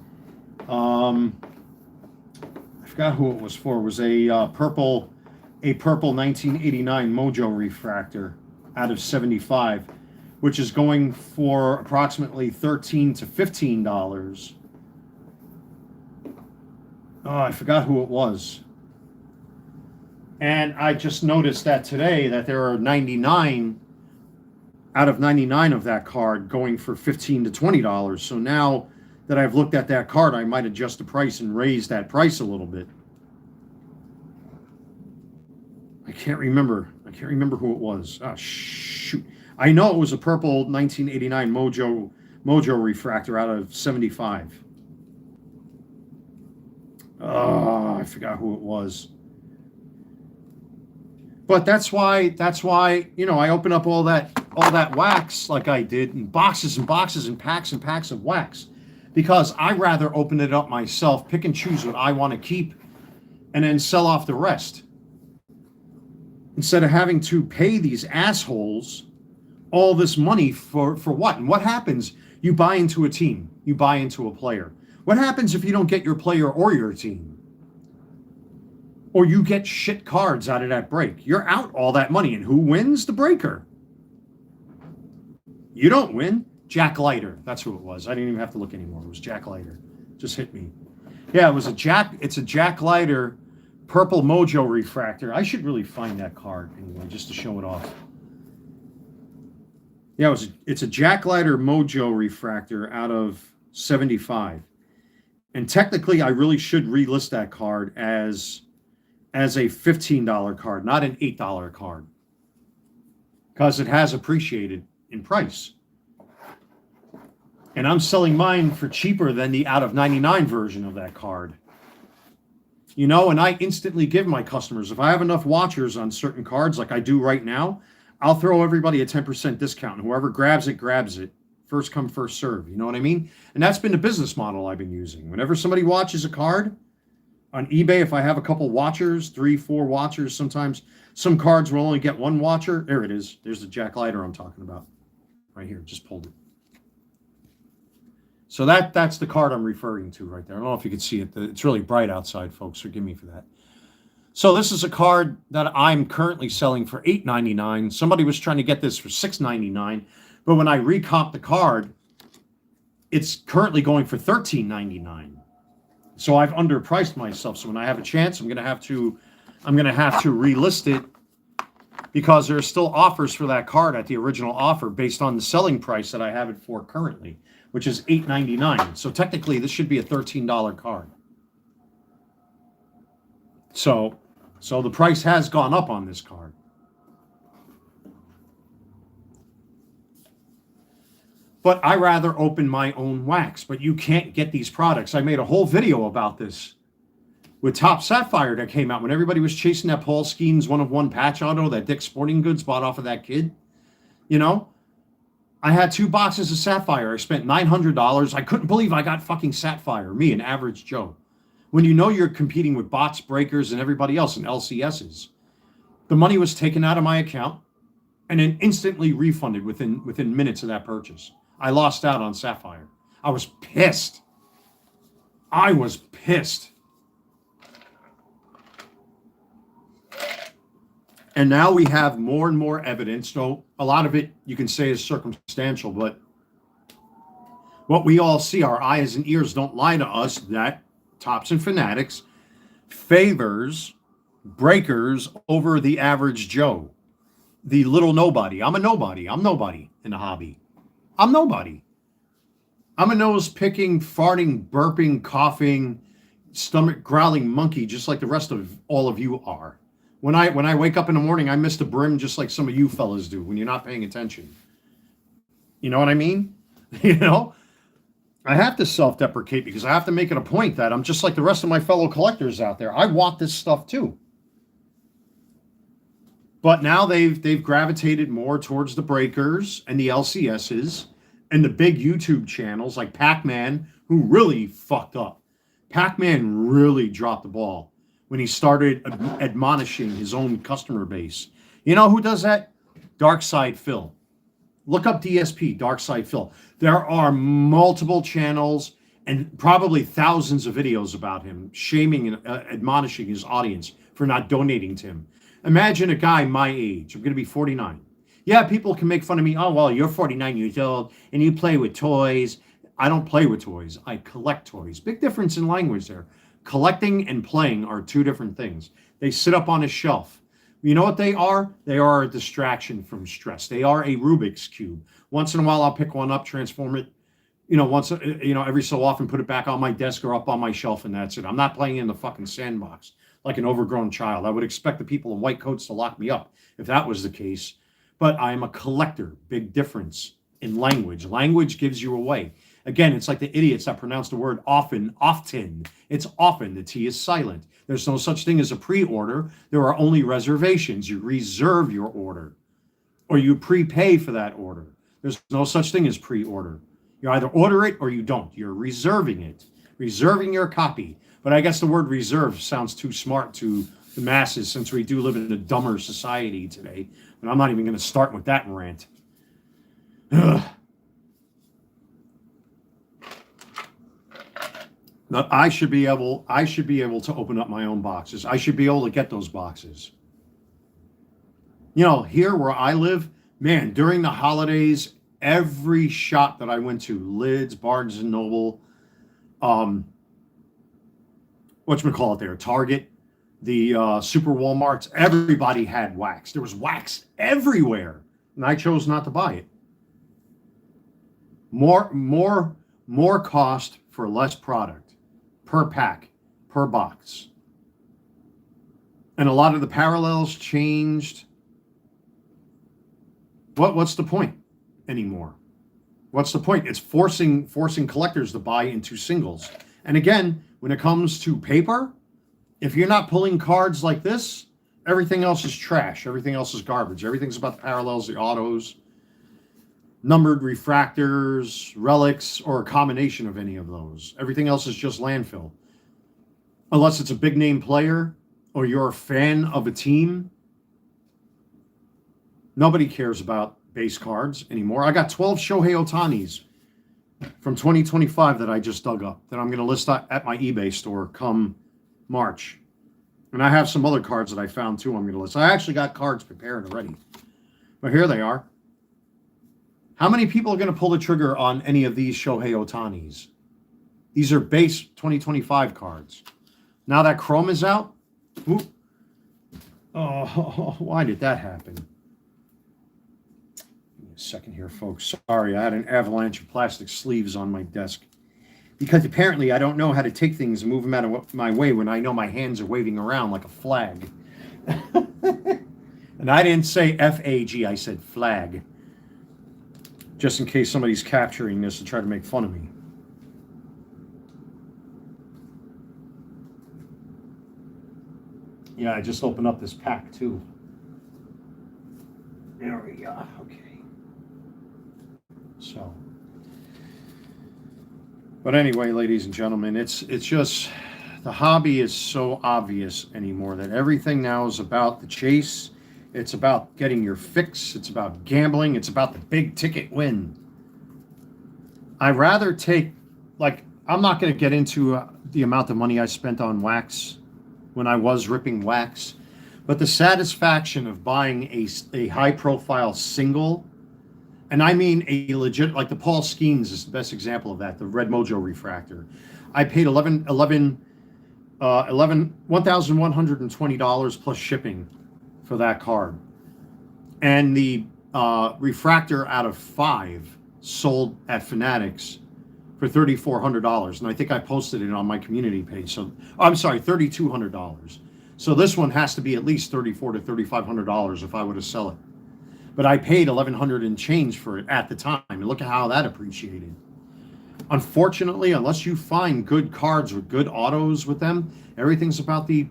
I forgot who it was for. It was a purple 1989 Mojo refractor out of 75, which is going for approximately $13 to $15. Oh, I forgot who it was. And I just noticed that today that there are 99 out of 99 of that card going for $15 to $20. So now that I've looked at that card, I might adjust the price and raise that price a little bit. I can't remember who it was. Oh, shoot. I know it was a purple 1989 Mojo refractor out of 75. Oh, I forgot who it was. But that's why, you know, I open up all that wax like I did in boxes and boxes and packs of wax, because I rather open it up myself, pick and choose what I want to keep, and then sell off the rest, instead of having to pay these assholes all this money for what? And what happens? You buy into a team, you buy into a player. What happens if you don't get your player or your team? Or you get shit cards out of that break? You're out all that money, and who wins? The breaker. You don't win. Jack Leiter. That's who it was. I didn't even have to look anymore. It was Jack Leiter. Just hit me. Yeah, it's a Jack Leiter purple Mojo refractor. I should really find that card anyway, just to show it off. Yeah, it's a Jack Leiter Mojo refractor out of 75. And technically, I really should relist that card as a $15 card, not an $8 card, because it has appreciated in price. And I'm selling mine for cheaper than the out of 99 version of that card. You know, and I instantly give my customers, if I have enough watchers on certain cards like I do right now, I'll throw everybody a 10% discount. And whoever grabs it, grabs it. First come, first serve. You know what I mean? And that's been the business model I've been using. Whenever somebody watches a card on eBay, if I have a couple watchers, 3, 4 watchers, sometimes some cards will only get one watcher. There it is. There's the Jack Leiter I'm talking about. Right here. Just pulled it. So that's the card I'm referring to right there. I don't know if you can see it. It's really bright outside, folks. Forgive me for that. So this is a card that I'm currently selling for $8.99. Somebody was trying to get this for $6.99. But when I recomp the card, it's currently going for $13.99. So I've underpriced myself. So when I have a chance, I'm going to have to relist it, because there are still offers for that card at the original offer based on the selling price that I have it for currently, which is $8.99. So technically, this should be a $13 card. So the price has gone up on this card. But I rather open my own wax. But you can't get these products. I made a whole video about this with Top Sapphire that came out when everybody was chasing that Paul Skeens 1-of-1 patch auto that Dick's Sporting Goods bought off of that kid. You know, I had 2 boxes of Sapphire. I spent $900. I couldn't believe I got fucking Sapphire, me, an average Joe. When you know you're competing with bots, breakers, and everybody else in LCSs. The money was taken out of my account and then instantly refunded within minutes of that purchase. I lost out on Sapphire. I was pissed. And now we have more and more evidence. So a lot of it you can say is circumstantial, but what we all see, our eyes and ears don't lie to us, that Tops and Fanatics favors breakers over the average Joe, the little nobody. I'm a nobody. I'm nobody in the hobby. I'm nobody. I'm a nose-picking, farting, burping, coughing, stomach growling monkey, just like the rest of all of you are. When I wake up in the morning, I miss the brim just like some of you fellas do when you're not paying attention. You know what I mean? You know? I have to self-deprecate because I have to make it a point that I'm just like the rest of my fellow collectors out there. I want this stuff too. But now they've gravitated more towards the breakers and the LCSs and the big YouTube channels like Pac-Man, who really fucked up. Pac-Man really dropped the ball when he started admonishing his own customer base. You know who does that? Dark Side Phil. Look up DSP, Dark Side Phil. There are multiple channels and probably thousands of videos about him shaming and admonishing his audience for not donating to him. Imagine a guy my age. I'm going to be 49. Yeah, people can make fun of me. Oh, well, you're 49 years old and you play with toys. I don't play with toys. I collect toys. Big difference in language there. Collecting and playing are two different things. They sit up on a shelf. You know what they are? They are a distraction from stress. They are a Rubik's Cube. Once in a while, I'll pick one up, transform it, every so often put it back on my desk or up on my shelf, and that's it. I'm not playing in the fucking sandbox like an overgrown child. I would expect the people in white coats to lock me up if that was the case. But I'm a collector. Big difference in language. Language gives you away. Again, it's like the idiots that pronounce the word often. It's often. The T is silent. There's no such thing as a pre-order. There are only reservations. You reserve your order or you prepay for that order. There's no such thing as pre-order. You either order it or you don't. You're reserving it, reserving your copy. But I guess the word reserve sounds too smart to the masses since we do live in a dumber society today. But I'm not even going to start with that rant. Ugh. Now, I should be able to open up my own boxes. I should be able to get those boxes. You know, here where I live, man, during the holidays, every shop that I went to, Lids, Barnes and Noble, whatchamacallit there, Target, the Super Walmarts, everybody had wax. There was wax everywhere, and I chose not to buy it. More cost for less product per pack, per box. And a lot of the parallels changed. What's the point anymore? What's the point? It's forcing collectors to buy into singles. And again, when it comes to paper, if you're not pulling cards like this, everything else is trash. Everything else is garbage. Everything's about the parallels, the autos, numbered refractors, relics, or a combination of any of those. Everything else is just landfill. Unless it's a big name player or you're a fan of a team, nobody cares about base cards anymore. I got 12 Shohei Ohtanis from 2025 that I just dug up that I'm going to list at my eBay store come March. And I have some other cards that I found too I'm going to list. I actually got cards prepared already. But here they are. How many people are going to pull the trigger on any of these Shohei Ohtanis? These are base 2025 cards. Now that Chrome is out, why did that happen? Give me a second here, folks. Sorry, I had an avalanche of plastic sleeves on my desk. Because apparently I don't know how to take things and move them out of my way when I know my hands are waving around like a flag. And I didn't say F-A-G, I said flag. Just in case somebody's capturing this and try to make fun of me. Yeah, I just opened up this pack too. There we go. Okay. So, but anyway, ladies and gentlemen, it's just the hobby is so obvious anymore that everything now is about the chase. It's about getting your fix. It's about gambling. It's about the big ticket win. I'd rather take, I'm not going to get into the amount of money I spent on wax when I was ripping wax, but the satisfaction of buying a high-profile single, and I mean a legit, like the Paul Skeens is the best example of that, the Red Mojo refractor. I paid $1,120 plus shipping for that card. And the refractor out of 5 sold at Fanatics for $3,400. And I think I posted it on my community page. So I'm sorry, $3,200. So this one has to be at least $3,400 to $3,500 if I were to sell it. But I paid $1,100 and change for it at the time. And look at how that appreciated. Unfortunately, unless you find good cards with good autos with them, everything's about the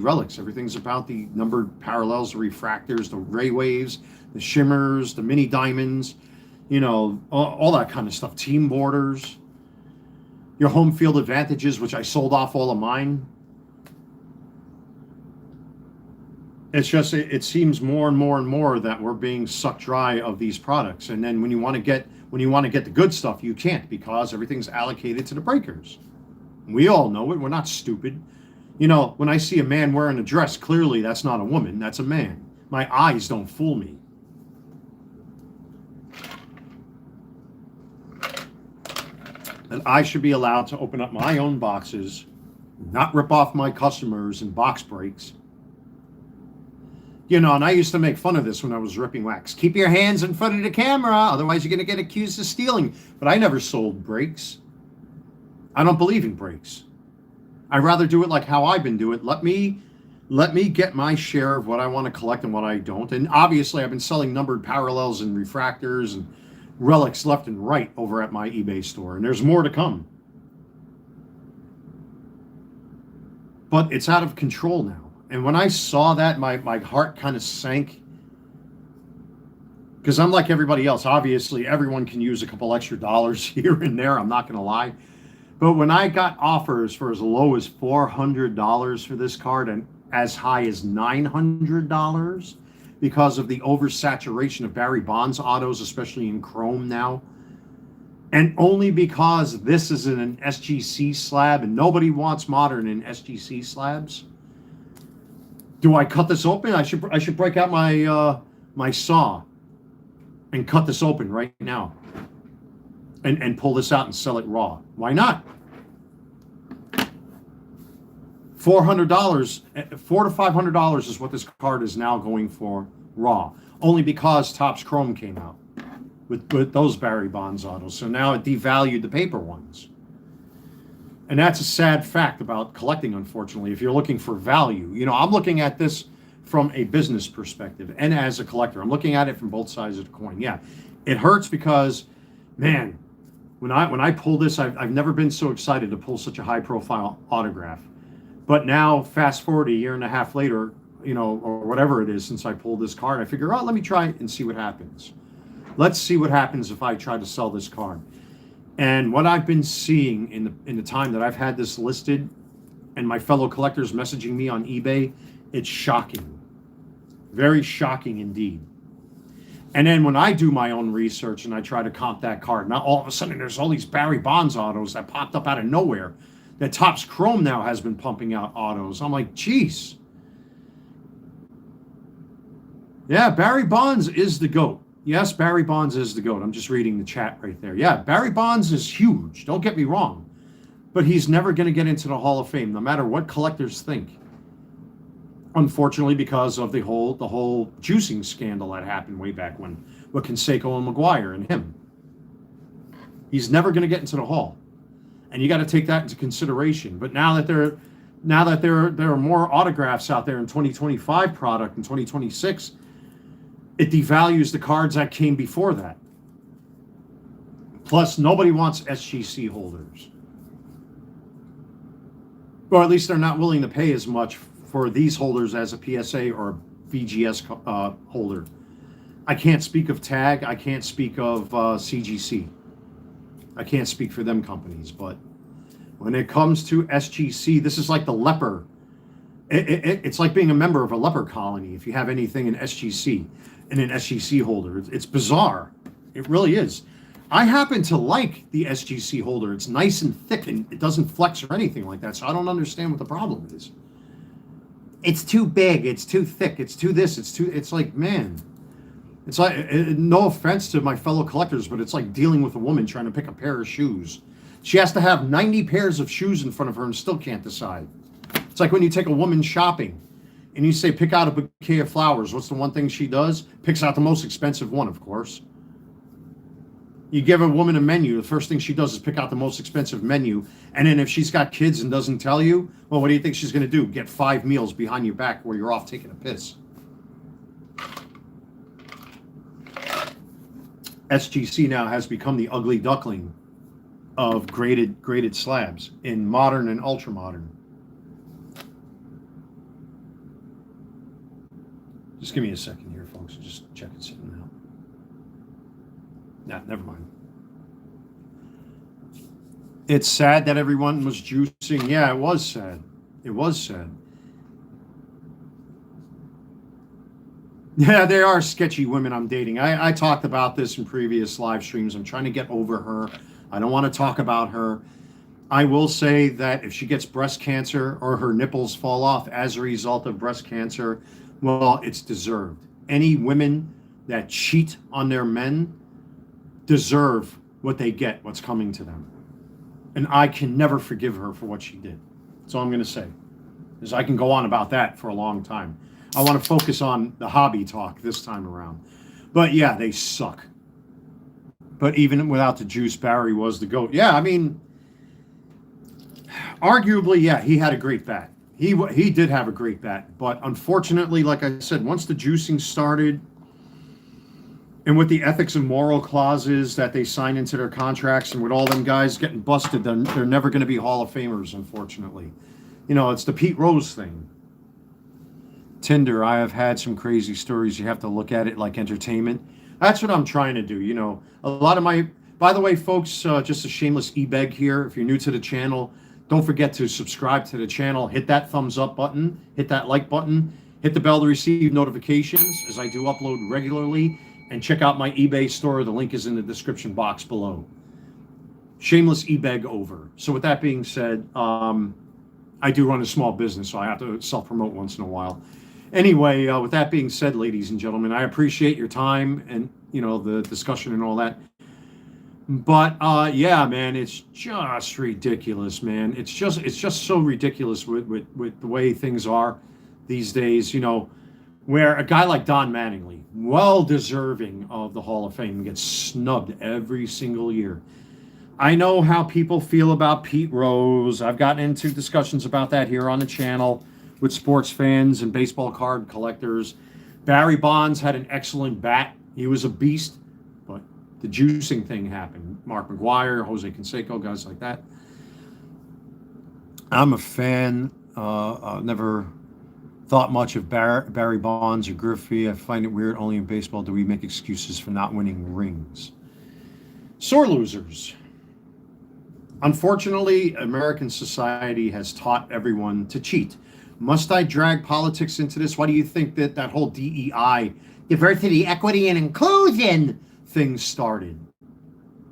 relics. Everything's about the numbered parallels, the refractors, the ray waves, the shimmers, the mini diamonds, all that kind of stuff. Team borders, your home field advantages, which I sold off all of mine. It's just, it seems more and more and more that we're being sucked dry of these products. And then when you want to get the good stuff, you can't, because everything's allocated to the breakers. We all know it. We're not stupid. When I see a man wearing a dress, clearly that's not a woman, that's a man. My eyes don't fool me. And I should be allowed to open up my own boxes, not rip off my customers in box breaks. And I used to make fun of this when I was ripping wax. Keep your hands in front of the camera, otherwise you're going to get accused of stealing. But I never sold breaks. I don't believe in breaks. I'd rather do it like how I've been doing it. Let me get my share of what I want to collect and what I don't. And obviously I've been selling numbered parallels and refractors and relics left and right over at my eBay store. And there's more to come. But it's out of control now. And when I saw that, my heart kind of sank. Because I'm like everybody else. Obviously, everyone can use a couple extra dollars here and there. I'm not going to lie. But when I got offers for as low as $400 for this card and as high as $900 because of the oversaturation of Barry Bonds autos, especially in chrome now, and only because this is in an SGC slab and nobody wants modern in SGC slabs, do I cut this open? I should break out my saw and cut this open right now and pull this out and sell it raw. Why not? $400, $400 to $500 is what this card is now going for raw. Only because Topps Chrome came out with those Barry Bonds autos. So now it devalued the paper ones. And that's a sad fact about collecting, unfortunately, if you're looking for value. I'm looking at this from a business perspective and as a collector. I'm looking at it from both sides of the coin. Yeah, it hurts because, man, when I pull this, I've never been so excited to pull such a high-profile autograph. But now, fast forward a year and a half later, or whatever it is since I pulled this card, I figure, let me try it and see what happens. Let's see what happens if I try to sell this card. And what I've been seeing in the time that I've had this listed and my fellow collectors messaging me on eBay, it's shocking. Very shocking indeed. And then when I do my own research and I try to comp that card, now all of a sudden there's all these Barry Bonds autos that popped up out of nowhere. That Topps Chrome now has been pumping out autos. I'm like, geez. Yeah, Barry Bonds is the GOAT. Yes, Barry Bonds is the GOAT. I'm just reading the chat right there. Yeah, Barry Bonds is huge. Don't get me wrong. But he's never going to get into the Hall of Fame, no matter what collectors think. Unfortunately, because of the whole juicing scandal that happened way back when, with Canseco and McGuire and him. He's never going to get into the Hall. And you got to take that into consideration. But now that there are more autographs out there in 2025 product in 2026, it devalues the cards that came before that. Plus, nobody wants SGC holders. Or at least they're not willing to pay as much for these holders as a PSA or VGS holder. I can't speak of TAG. I can't speak of CGC. I can't speak for them companies, but when it comes to SGC, this is like the leper. It's like being a member of a leper colony if you have anything in SGC and an SGC holder. It's bizarre. It really is. I happen to like the SGC holder. It's nice and thick and it doesn't flex or anything like that, so I don't understand what the problem is. It's too big. It's too thick. It's too this. It's like, man. It's like, no offense to my fellow collectors, but it's like dealing with a woman trying to pick a pair of shoes. She has to have 90 pairs of shoes in front of her and still can't decide. It's like when you take a woman shopping and you say, pick out a bouquet of flowers. What's the one thing she does? Picks out the most expensive one, of course. You give a woman a menu, the first thing she does is pick out the most expensive menu. And then if she's got kids and doesn't tell you, well, what do you think she's going to do? Get 5 meals behind your back where you're off taking a piss. SGC now has become the ugly duckling of graded slabs in modern and ultra modern. Just give me a second here, folks. Just checking something out. Nah, never mind. It's sad that everyone was juicing. Yeah, it was sad. It was sad. Yeah, there are sketchy women I'm dating. I talked about this in previous live streams. I'm trying to get over her. I don't want to talk about her. I will say that if she gets breast cancer or her nipples fall off as a result of breast cancer, well, it's deserved. Any women that cheat on their men deserve what they get, what's coming to them. And I can never forgive her for what she did. That's all I'm going to say. Because I can go on about that for a long time. I want to focus on the hobby talk this time around. But yeah, they suck. But even without the juice, Barry was the GOAT. Yeah, I mean, arguably, yeah, he had a great bat. He did have a great bat. But unfortunately, like I said, once the juicing started, and with the ethics and moral clauses that they sign into their contracts, and with all them guys getting busted, they're never going to be Hall of Famers, unfortunately. You know, it's the Pete Rose thing. Tinder, I have had some crazy stories. You have to look at it like entertainment. That's what I'm trying to do. You know, a lot of my, by the way, folks, just a shameless e-beg here. If you're new to the channel, don't forget to subscribe to the channel. Hit that thumbs up button. Hit that like button. Hit the bell to receive notifications as I do upload regularly. And check out my eBay store. The link is in the description box below. Shameless e-beg over. So with that being said, I do run a small business, so I have to self-promote once in a while. Anyway, with that being said, ladies and gentlemen, I appreciate your time and, you know, the discussion and all that. But yeah, man, it's just ridiculous, man. It's just so ridiculous with the way things are these days, you know, where a guy like Don Mattingly, well deserving of the Hall of Fame, gets snubbed every single year. I know how people feel about Pete Rose. I've gotten into discussions about that here on the channel with sports fans and baseball card collectors. Barry Bonds had an excellent bat. He was a beast, but the juicing thing happened. Mark McGwire, Jose Canseco, guys like that. I'm a fan. Never thought much of Barry Bonds or Griffey. I find it weird. Only in baseball do we make excuses for not winning rings. Sore losers. Unfortunately, American society has taught everyone to cheat. Must I drag politics into this? Why do you think that whole DEI, diversity, equity, and inclusion thing started?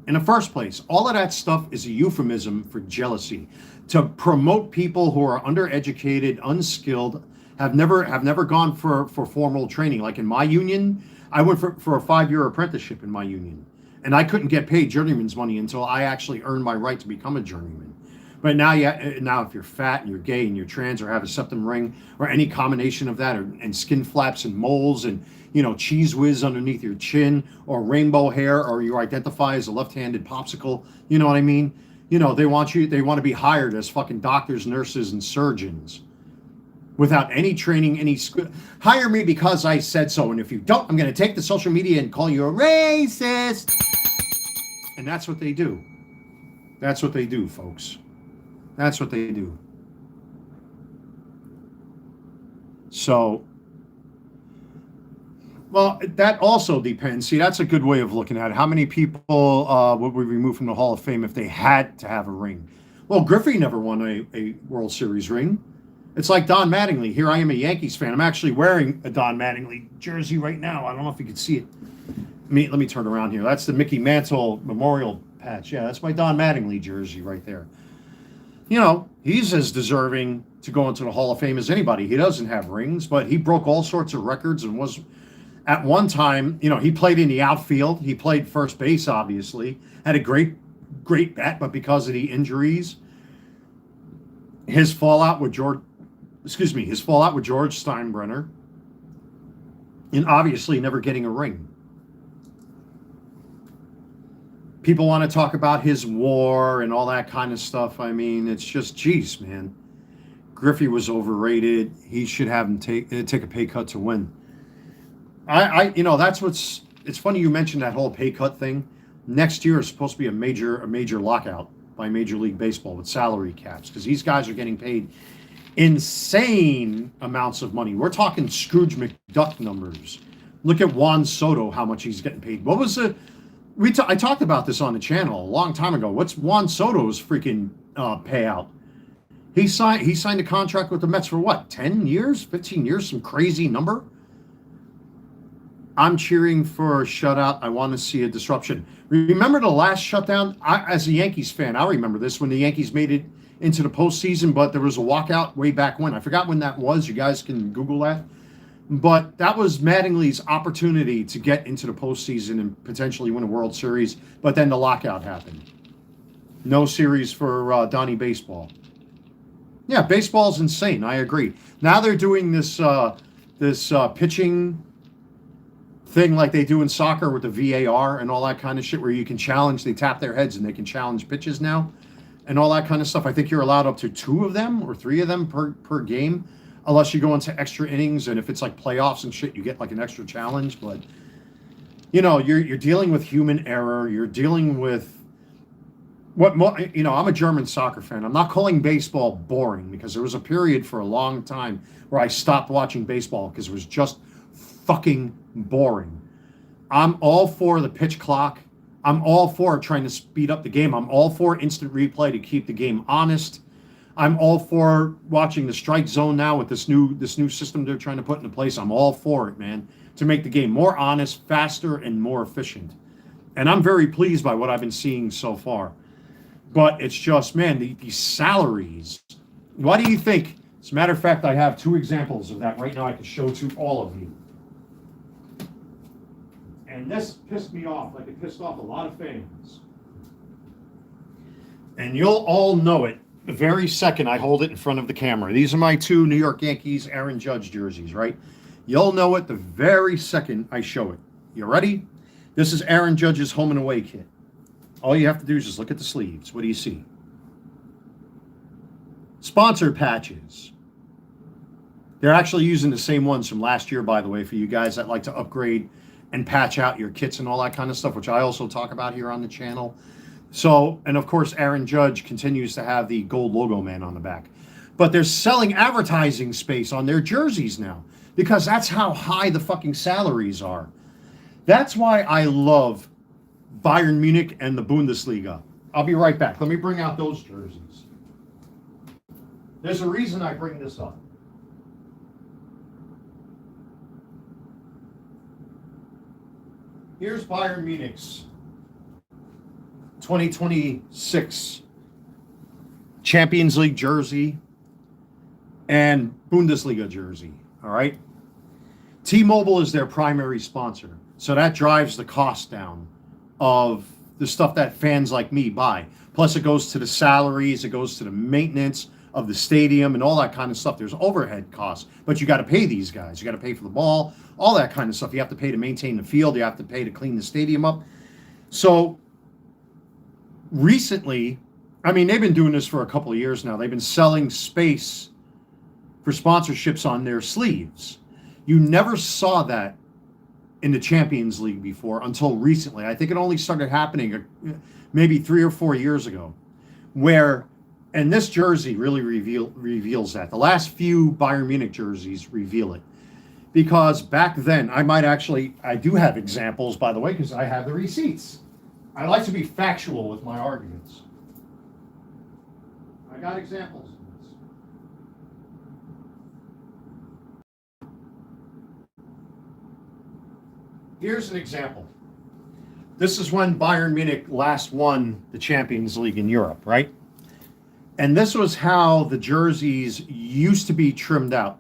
In the first place, all of that stuff is a euphemism for jealousy. To promote people who are undereducated, unskilled, have never gone for formal training. Like in my union, I went for a 5-year apprenticeship in my union. And I couldn't get paid journeyman's money until I actually earned my right to become a journeyman. But now if you're fat and you're gay and you're trans or have a septum ring or any combination of that, and skin flaps and moles and, you know, cheese whiz underneath your chin or rainbow hair, or you identify as a left-handed popsicle, you know what I mean? You know, they want to be hired as fucking doctors, nurses, and surgeons without any training, any school. Hire me because I said so. And if you don't, I'm going to take the social media and call you a racist. And that's what they do. That's what they do, folks. That's what they do. So, well, that also depends. See, that's a good way of looking at it. How many people would we remove from the Hall of Fame if they had to have a ring? Well, Griffey never won a World Series ring. It's like Don Mattingly. Here I am, a Yankees fan. I'm actually wearing a Don Mattingly jersey right now. I don't know if you can see it. Let me turn around here. That's the Mickey Mantle Memorial patch. Yeah, that's my Don Mattingly jersey right there. You know, he's as deserving to go into the Hall of Fame as anybody. He doesn't have rings, but he broke all sorts of records and was, at one time, you know, he played in the outfield. He played first base, obviously. Had a great bat, but because of the injuries, his fallout with George Steinbrenner, and obviously never getting a ring. People want to talk about his war and all that kind of stuff. I mean, it's just, geez, man. Griffey was overrated. He should have him take a pay cut to win. You know, it's funny you mentioned that whole pay cut thing. Next year is supposed to be a major lockout. by Major League Baseball with salary caps, because these guys are getting paid insane amounts of money. We're talking Scrooge McDuck numbers. Look at Juan Soto, how much he's getting paid. What was the I talked about this on the channel a long time ago. What's Juan Soto's freaking payout? He signed a contract with the Mets for what, 10 years, 15 years, some crazy number? I'm cheering for a shutout. I want to see a disruption. Remember the last shutdown? As a Yankees fan, I remember this when the Yankees made it into the postseason, but there was a walkout way back when. I forgot when that was. You guys can Google that. But that was Mattingly's opportunity to get into the postseason and potentially win a World Series. But then the lockout happened. No series for Donnie Baseball. Yeah, baseball's insane. I agree. Now they're doing this pitching thing like they do in soccer with the VAR and all that kind of shit, where you can challenge. They tap their heads and they can challenge pitches now, and all that kind of stuff. I think you're allowed up to 2 of them or 3 of them per game, unless you go into extra innings. And if it's like playoffs and shit, you get like an extra challenge. But you're dealing with human error. You're dealing with I'm a German soccer fan. I'm not calling baseball boring, because there was a period for a long time where I stopped watching baseball because it was just fucking boring. I'm all for the pitch clock. I'm all for trying to speed up the game. I'm all for instant replay to keep the game honest. I'm all for watching the strike zone now with this new system they're trying to put into place. I'm all for it, man, to make the game more honest, faster, and more efficient. And I'm very pleased by what I've been seeing so far. But it's just, man, these salaries. Why do you think? As a matter of fact, I have 2 examples of that right now I can show to all of you. And this pissed me off like it pissed off a lot of fans. And you'll all know it the very second I hold it in front of the camera. These are my 2 New York Yankees Aaron Judge jerseys, right? You'll know it the very second I show it. You ready? This is Aaron Judge's home and away kit. All you have to do is just look at the sleeves. What do you see? Sponsor patches. They're actually using the same ones from last year, by the way, for you guys that like to upgrade and patch out your kits and all that kind of stuff, which I also talk about here on the channel. So, and of course, Aaron Judge continues to have the gold logo man on the back. But they're selling advertising space on their jerseys now, because that's how high the fucking salaries are. That's why I love Bayern Munich and the Bundesliga. I'll be right back. Let me bring out those jerseys. There's a reason I bring this up. Here's Bayern Munich's 2026 Champions League jersey and Bundesliga jersey, all right? T-Mobile is their primary sponsor, so that drives the cost down of the stuff that fans like me buy. Plus, it goes to the salaries, it goes to the maintenance of the stadium and all that kind of stuff. There's overhead costs, but you got to pay these guys. You got to pay for the ball, all that kind of stuff. You have to pay to maintain the field. You have to pay to clean the stadium up. So recently, I mean, they've been doing this for a couple of years now. They've been selling space for sponsorships on their sleeves. You never saw that in the Champions League before until recently. I think it only started happening maybe 3 or 4 years ago, where, and this jersey really reveals that. The last few Bayern Munich jerseys reveal it. Because back then, I do have examples, by the way, because I have the receipts. I like to be factual with my arguments. I got examples of this. Here's an example. This is when Bayern Munich last won the Champions League in Europe, right? And this was how the jerseys used to be trimmed out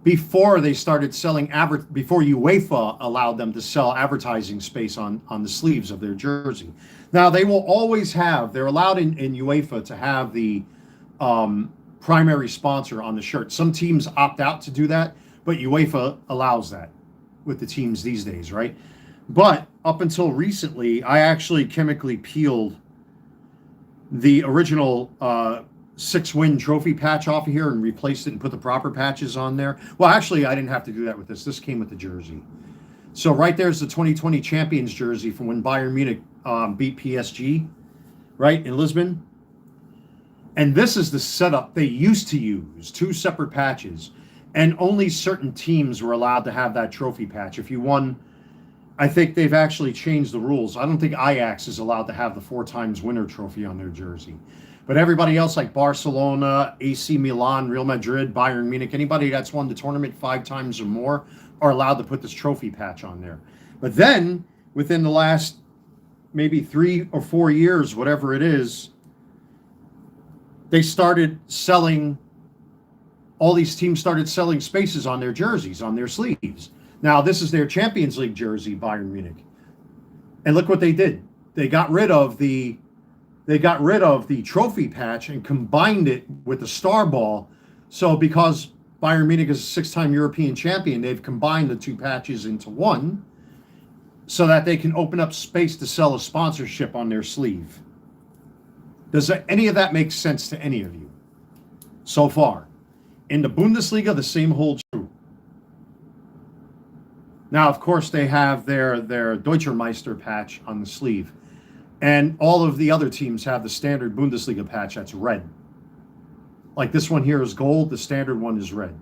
before they started selling, before UEFA allowed them to sell advertising space on the sleeves of their jersey. Now, they will always have, they're allowed in UEFA to have the primary sponsor on the shirt. Some teams opt out to do that, but UEFA allows that with the teams these days, right? But up until recently, I actually chemically peeled the original 6-win trophy patch off of here and replaced it and put the proper patches on there. Well, actually, I didn't have to do that with this. This came with the jersey. So right there's the 2020 Champions jersey from when Bayern Munich beat PSG. right, in Lisbon. And this is the setup they used to use, 2 separate patches. And only certain teams were allowed to have that trophy patch. If you won, I think they've actually changed the rules. I don't think Ajax is allowed to have the 4 times winner trophy on their jersey. But everybody else, like Barcelona, AC Milan, Real Madrid, Bayern Munich, anybody that's won the tournament 5 times or more are allowed to put this trophy patch on there. But then, within the last maybe 3 or 4 years, whatever it is, they started selling, all these teams started selling spaces on their jerseys, on their sleeves. Now, this is their Champions League jersey, Bayern Munich. And look what they did. They got rid of the trophy patch and combined it with the star ball. So because Bayern Munich is a 6-time European champion, they've combined the 2 patches into one so that they can open up space to sell a sponsorship on their sleeve. Does any of that make sense to any of you so far? In the Bundesliga, the same holds true. Now, of course, they have their Deutscher Meister patch on the sleeve. And all of the other teams have the standard Bundesliga patch that's red. Like this one here is gold, the standard one is red.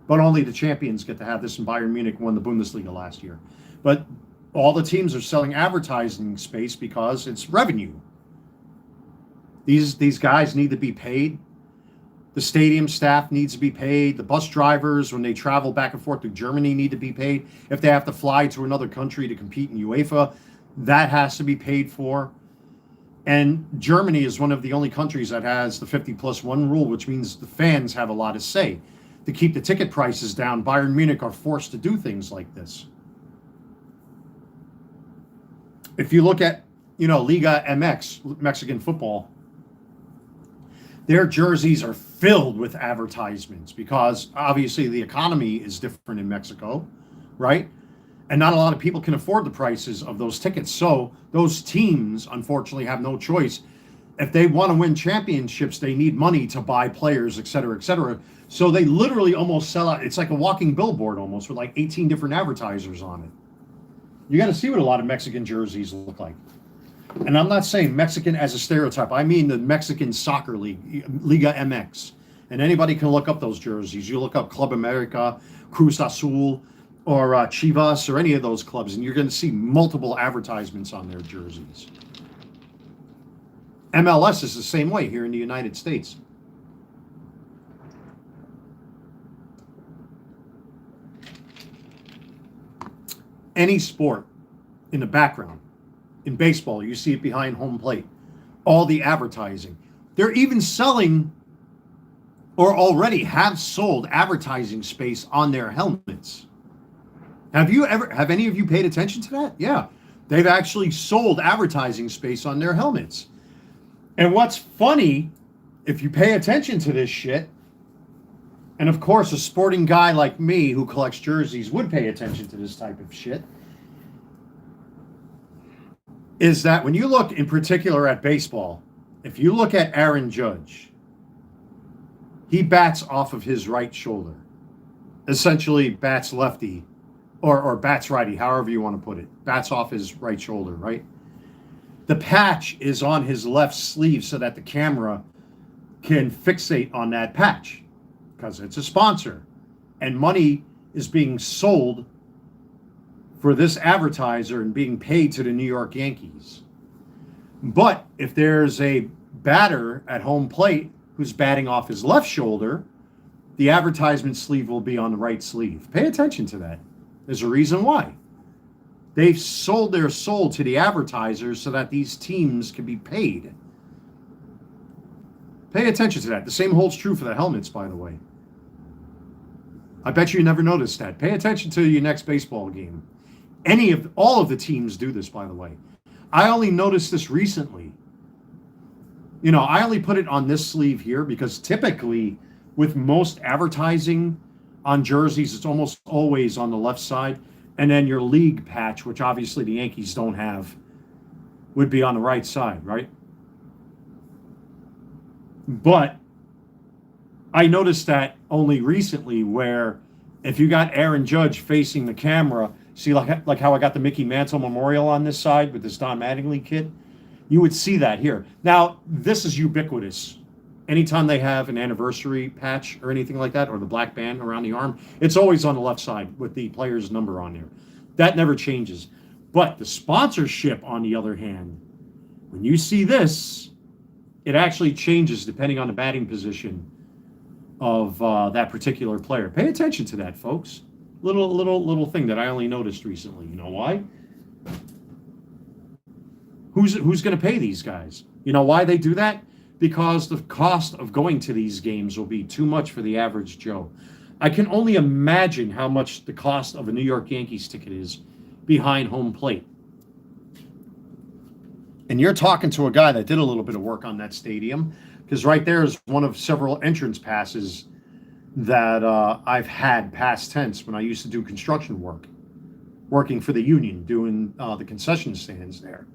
But only the champions get to have this, and Bayern Munich won the Bundesliga last year. But all the teams are selling advertising space because it's revenue. These guys need to be paid. The stadium staff needs to be paid. The bus drivers, when they travel back and forth to Germany, need to be paid. If they have to fly to another country to compete in UEFA, that has to be paid for. And Germany is one of the only countries that has the 50+1 rule, which means the fans have a lot of say. To keep the ticket prices down, Bayern Munich are forced to do things like this. If you look at, Liga MX, Mexican football, their jerseys are filled with advertisements because obviously the economy is different in Mexico, right? And not a lot of people can afford the prices of those tickets. So those teams, unfortunately, have no choice. If they want to win championships, they need money to buy players, et cetera, et cetera. So they literally almost sell out. It's like a walking billboard almost with like 18 different advertisers on it. You got to see what a lot of Mexican jerseys look like. And I'm not saying Mexican as a stereotype. I mean the Mexican Soccer League, Liga MX. And anybody can look up those jerseys. You look up Club America, Cruz Azul, or Chivas, or any of those clubs, and you're going to see multiple advertisements on their jerseys. MLS is the same way here in the United States. Any sport in the background. In baseball, you see it behind home plate. All the advertising. They're even selling, or already have sold, advertising space on their helmets. Have any of you paid attention to that? Yeah. They've actually sold advertising space on their helmets. And what's funny, if you pay attention to this shit, and of course a sporting guy like me who collects jerseys would pay attention to this type of shit, is that when you look in particular at baseball, if you look at Aaron Judge, he bats off of his right shoulder. Essentially bats lefty, or bats righty, however you want to put it. Bats off his right shoulder, right? The patch is on his left sleeve so that the camera can fixate on that patch because it's a sponsor. And money is being sold for this advertiser and being paid to the New York Yankees. But if there's a batter at home plate who's batting off his left shoulder, the advertisement sleeve will be on the right sleeve. Pay attention to that. There's a reason why. They've sold their soul to the advertisers so that these teams can be paid. Pay attention to that. The same holds true for the helmets, by the way. I bet you never noticed that. Pay attention to your next baseball game. All of the teams do this, by the way. I only noticed this recently. I only put it on this sleeve here because typically with most advertising on jerseys, it's almost always on the left side. And then your league patch, which obviously the Yankees don't have, would be on the right side, right? But I noticed that only recently where if you got Aaron Judge facing the camera, see like how I got the Mickey Mantle Memorial on this side with this Don Mattingly kid? You would see that here. Now, this is ubiquitous. Anytime they have an anniversary patch or anything like that, or the black band around the arm, it's always on the left side with the player's number on there. That never changes. But the sponsorship, on the other hand, when you see this, it actually changes depending on the batting position of that particular player. Pay attention to that, folks. Little thing that I only noticed recently. You know why? Who's going to pay these guys? You know why they do that? Because the cost of going to these games will be too much for the average Joe. I can only imagine how much the cost of a New York Yankees ticket is behind home plate. And you're talking to a guy that did a little bit of work on that stadium, because right there is one of several entrance passes that I've had past tense when I used to do construction work, working for the union, doing the concession stands there.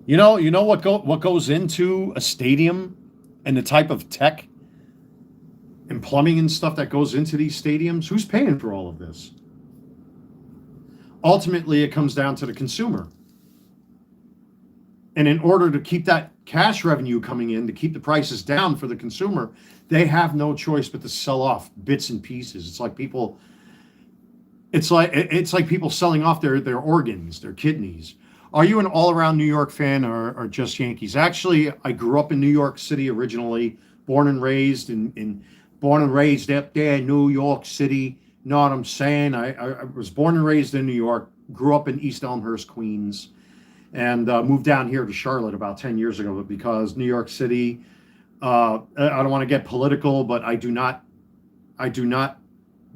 You know what goes into a stadium and the type of tech and plumbing and stuff that goes into these stadiums? Who's paying for all of this? Ultimately, it comes down to the consumer. And in order to keep that cash revenue coming in, to keep the prices down for the consumer, they have no choice but to sell off bits and pieces. It's like people selling off their organs, their kidneys. Are you an all-around New York fan or just Yankees? Actually, I grew up in New York City originally, born and raised up there in New York City. You know what I'm saying? I was born and raised in New York, grew up in East Elmhurst, Queens, and moved down here to Charlotte about 10 years ago. But because New York City, I don't want to get political, but I do not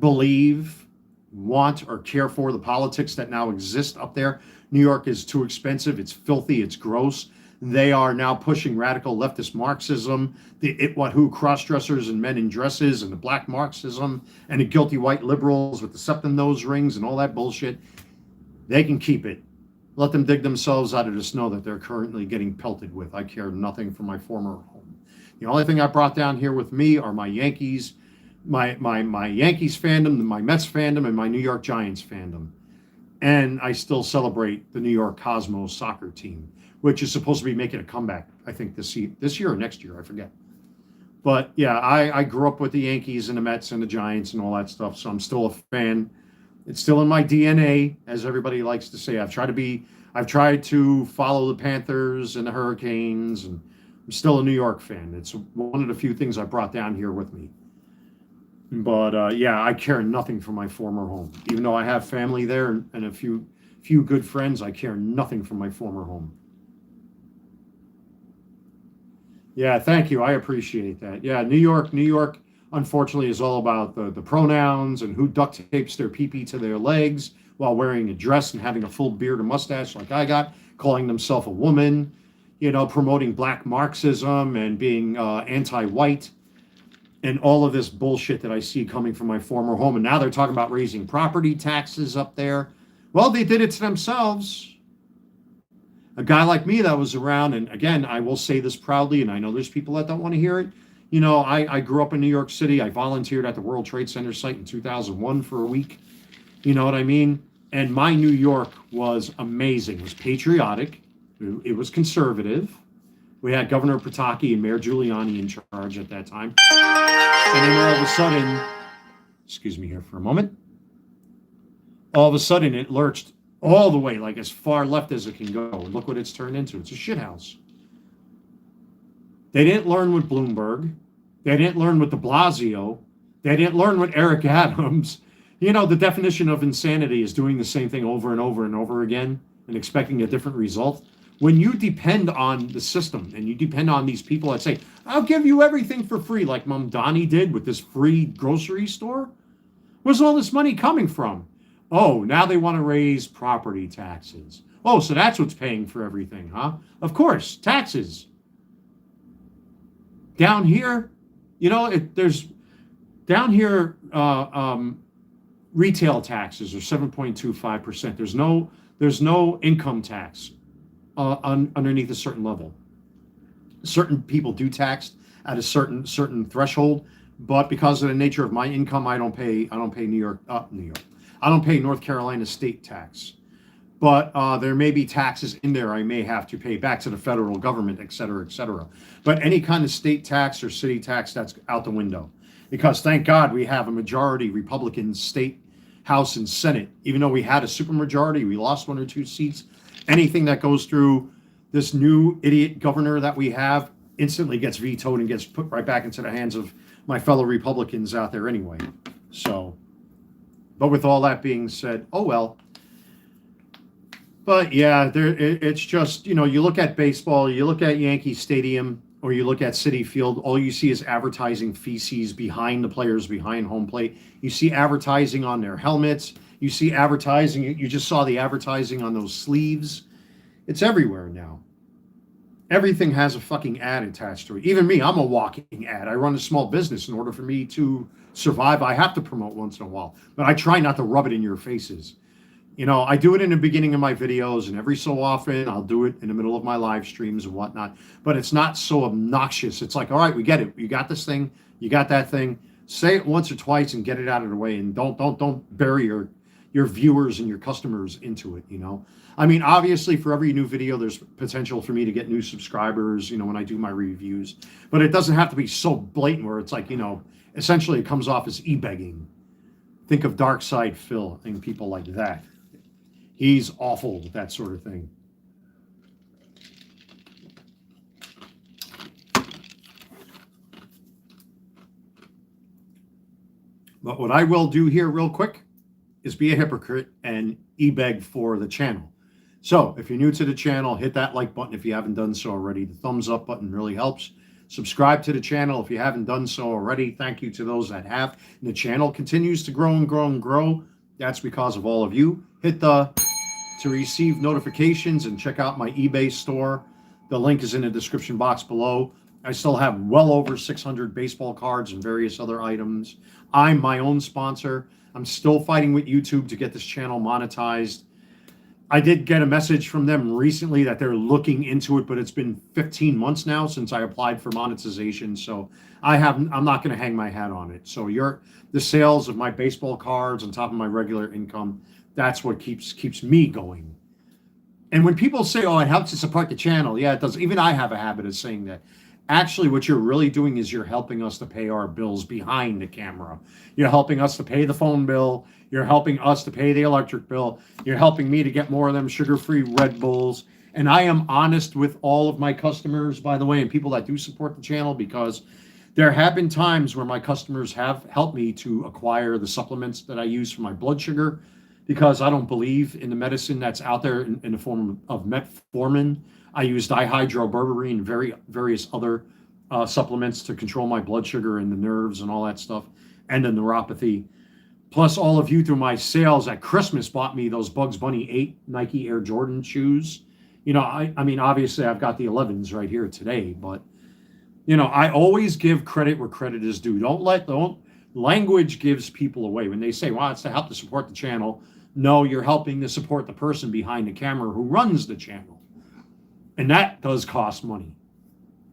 believe, want, or care for the politics that now exist up there. New York is too expensive. It's filthy. It's gross. They are now pushing radical leftist Marxism, the it what who cross-dressers and men in dresses, and the black Marxism, and the guilty white liberals with the septum nose rings and all that bullshit. They can keep it. Let them dig themselves out of the snow that they're currently getting pelted with. I care nothing for my former home. The only thing I brought down here with me are my Yankees, my Yankees fandom, my Mets fandom, and my New York Giants fandom. And I still celebrate the New York Cosmos soccer team, which is supposed to be making a comeback, I think, this year or next year, I forget. But yeah, I grew up with the Yankees and the Mets and the Giants and all that stuff, so I'm still a fan. It's still in my DNA, as everybody likes to say. I've tried to follow the Panthers and the Hurricanes, and I'm still a New York fan. It's one of the few things I brought down here with me. But yeah, I care nothing for my former home. Even though I have family there and a few good friends, I care nothing for my former home. Yeah, thank you. I appreciate that. Yeah, New York, unfortunately, is all about the pronouns and who duct tapes their pee-pee to their legs while wearing a dress and having a full beard and mustache like I got, calling themselves a woman, promoting black Marxism and being anti-white. And all of this bullshit that I see coming from my former home. And now they're talking about raising property taxes up there. Well, they did it to themselves. A guy like me that was around, and again, I will say this proudly, and I know there's people that don't want to hear it. I grew up in New York City. I volunteered at the World Trade Center site in 2001 for a week. You know what I mean? And my New York was amazing. It was patriotic. It was conservative. We had Governor Pataki and Mayor Giuliani in charge at that time. And then all of a sudden, excuse me here for a moment, all of a sudden it lurched all the way, like as far left as it can go. And look what it's turned into. It's a shithouse. They didn't learn with Bloomberg. They didn't learn with de Blasio. They didn't learn with Eric Adams. The definition of insanity is doing the same thing over and over and over again and expecting a different result. When you depend on the system and you depend on these people that say, I'll give you everything for free, like Mom Donnie did with this free grocery store, where's all this money coming from? Oh, now they want to raise property taxes. Oh, so that's what's paying for everything, huh? Of course, taxes. Down here, there's down here, retail taxes are 7.25%. There's no income tax. Underneath a certain level. Certain people do tax at a certain threshold, but because of the nature of my income, I don't pay New York. I don't pay North Carolina state tax. but there may be taxes in there I may have to pay back to the federal government, et cetera, et cetera. But any kind of state tax or city tax, that's out the window. Because thank God we have a majority Republican state House and Senate. Even though we had a supermajority, we lost 1 or 2 seats. Anything that goes through this new idiot governor that we have instantly gets vetoed and gets put right back into the hands of my fellow Republicans out there anyway. So, but with all that being said, oh well. But yeah, it's just, you look at baseball, you look at Yankee Stadium, or you look at Citi Field, all you see is advertising feces behind the players, behind home plate. You see advertising on their helmets. You see advertising. You just saw the advertising on those sleeves. It's everywhere now. Everything has a fucking ad attached to it. Even me, I'm a walking ad. I run a small business. In order for me to survive, I have to promote once in a while. But I try not to rub it in your faces. I do it in the beginning of my videos, and every so often I'll do it in the middle of my live streams and whatnot. But it's not so obnoxious. It's like, all right, we get it. You got this thing. You got that thing. Say it once or twice and get it out of the way, and don't bury your viewers and your customers into it. I mean, obviously, for every new video, there's potential for me to get new subscribers. When I do my reviews, but it doesn't have to be so blatant where it's like, essentially it comes off as e-begging. Think of Dark Side Phil and people like that. He's awful with that sort of thing. But what I will do here real quick is be a hypocrite and e-beg for the channel. So if you're new to the channel, hit that like button if you haven't done so already. The thumbs up button really helps. Subscribe to the channel if you haven't done so already. Thank you to those that have. And the channel continues to grow and grow and grow. That's because of all of you. Hit the to receive notifications and check out my eBay store. The link is in the description box below. I still have well over 600 baseball cards and various other items. I'm my own sponsor. I'm still fighting with YouTube to get this channel monetized. I did get a message from them recently that they're looking into it, but it's been 15 months now since I applied for monetization. So I'm not going to hang my hat on it. So the sales of my baseball cards on top of my regular income, that's what keeps me going. And when people say, oh, it helps to support the channel, yeah, it does. Even I have a habit of saying that. Actually, what you're really doing is you're helping us to pay our bills behind the camera. You're helping us to pay the phone bill. You're helping us to pay the electric bill. You're helping me to get more of them sugar-free Red Bulls. And I am honest with all of my customers, by the way, and people that do support the channel, because there have been times where my customers have helped me to acquire the supplements that I use for my blood sugar, because I don't believe in the medicine that's out there in the form of metformin. I use dihydroberberine and various other supplements to control my blood sugar and the nerves and all that stuff, and the neuropathy. Plus, all of you through my sales at Christmas bought me those Bugs Bunny 8 Nike Air Jordan shoes. I mean, obviously, I've got the 11s right here today, but, I always give credit where credit is due. Language gives people away. When they say, well, it's to help to support the channel. No, you're helping to support the person behind the camera who runs the channel. And that does cost money.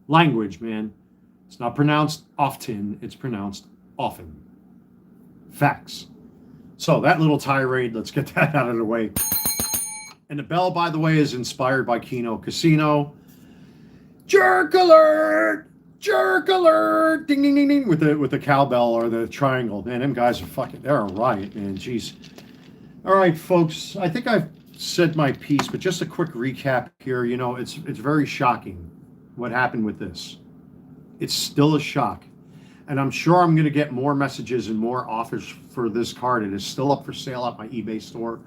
Language, man. It's not pronounced often, it's pronounced often. Facts. So that little tirade, let's get that out of the way. And the bell, by the way, is inspired by Keno Casino. Jerk alert! Jerk alert! Ding, ding, ding, ding, with the cowbell or the triangle. Man, them guys are they're a riot, man. Jeez. All right, folks, I think I've said my piece, but just a quick recap here. It's very shocking what happened with this. It's still a shock. And I'm sure I'm going to get more messages and more offers for this card. It is still up for sale at my eBay store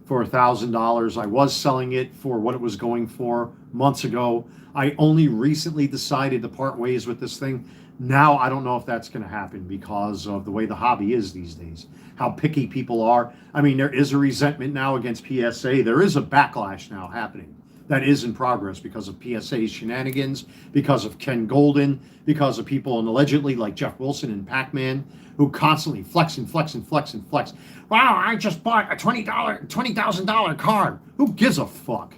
for $1,000. I was selling it for what it was going for months ago. I only recently decided to part ways with this thing. Now I don't know if that's going to happen because of the way the hobby is these days, how picky people are. I mean, there is a resentment now against PSA. There is a backlash now happening that is in progress because of PSA's shenanigans, because of Ken Golden, because of people and allegedly like Jeff Wilson and Pac-Man who constantly flex and flex and flex and flex. Wow, I just bought a $20,000 card. Who gives a fuck?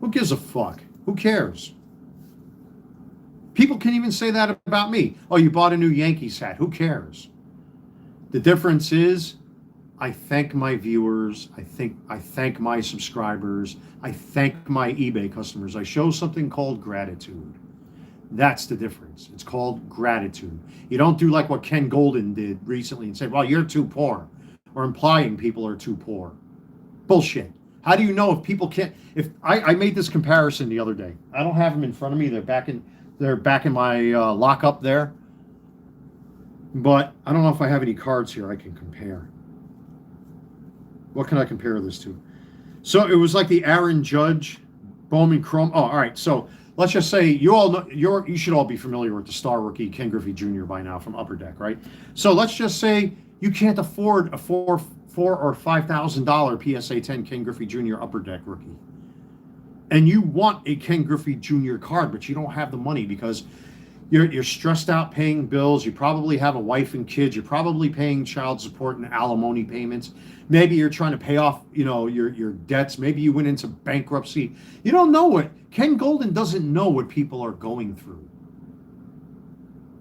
Who gives a fuck? Who cares? People can even say that about me. Oh, you bought a new Yankees hat. Who cares? The difference is I thank my viewers. I thank my subscribers. I thank my eBay customers. I show something called gratitude. That's the difference. It's called gratitude. You don't do like what Ken Golden did recently and say, well, you're too poor, or implying people are too poor. Bullshit. How do you know if people can't? If I made this comparison the other day. I don't have them in front of me. They're back in my lockup there. But I don't know if I have any cards here I can compare. What can I compare this to? So it was like the Aaron Judge, Bowman Chrome. Oh, all right. So let's just say you all know you should all be familiar with the star rookie Ken Griffey Jr. by now from Upper Deck, right? So let's just say you can't afford a $4,000 or $5,000 PSA 10 Ken Griffey Jr. Upper Deck rookie, and you want a Ken Griffey Jr. card, but you don't have the money because you're stressed out paying bills. You probably have a wife and kids. You're probably paying child support and alimony payments. Maybe you're trying to pay off, your debts. Maybe you went into bankruptcy. You don't know what Ken Golden doesn't know what people are going through.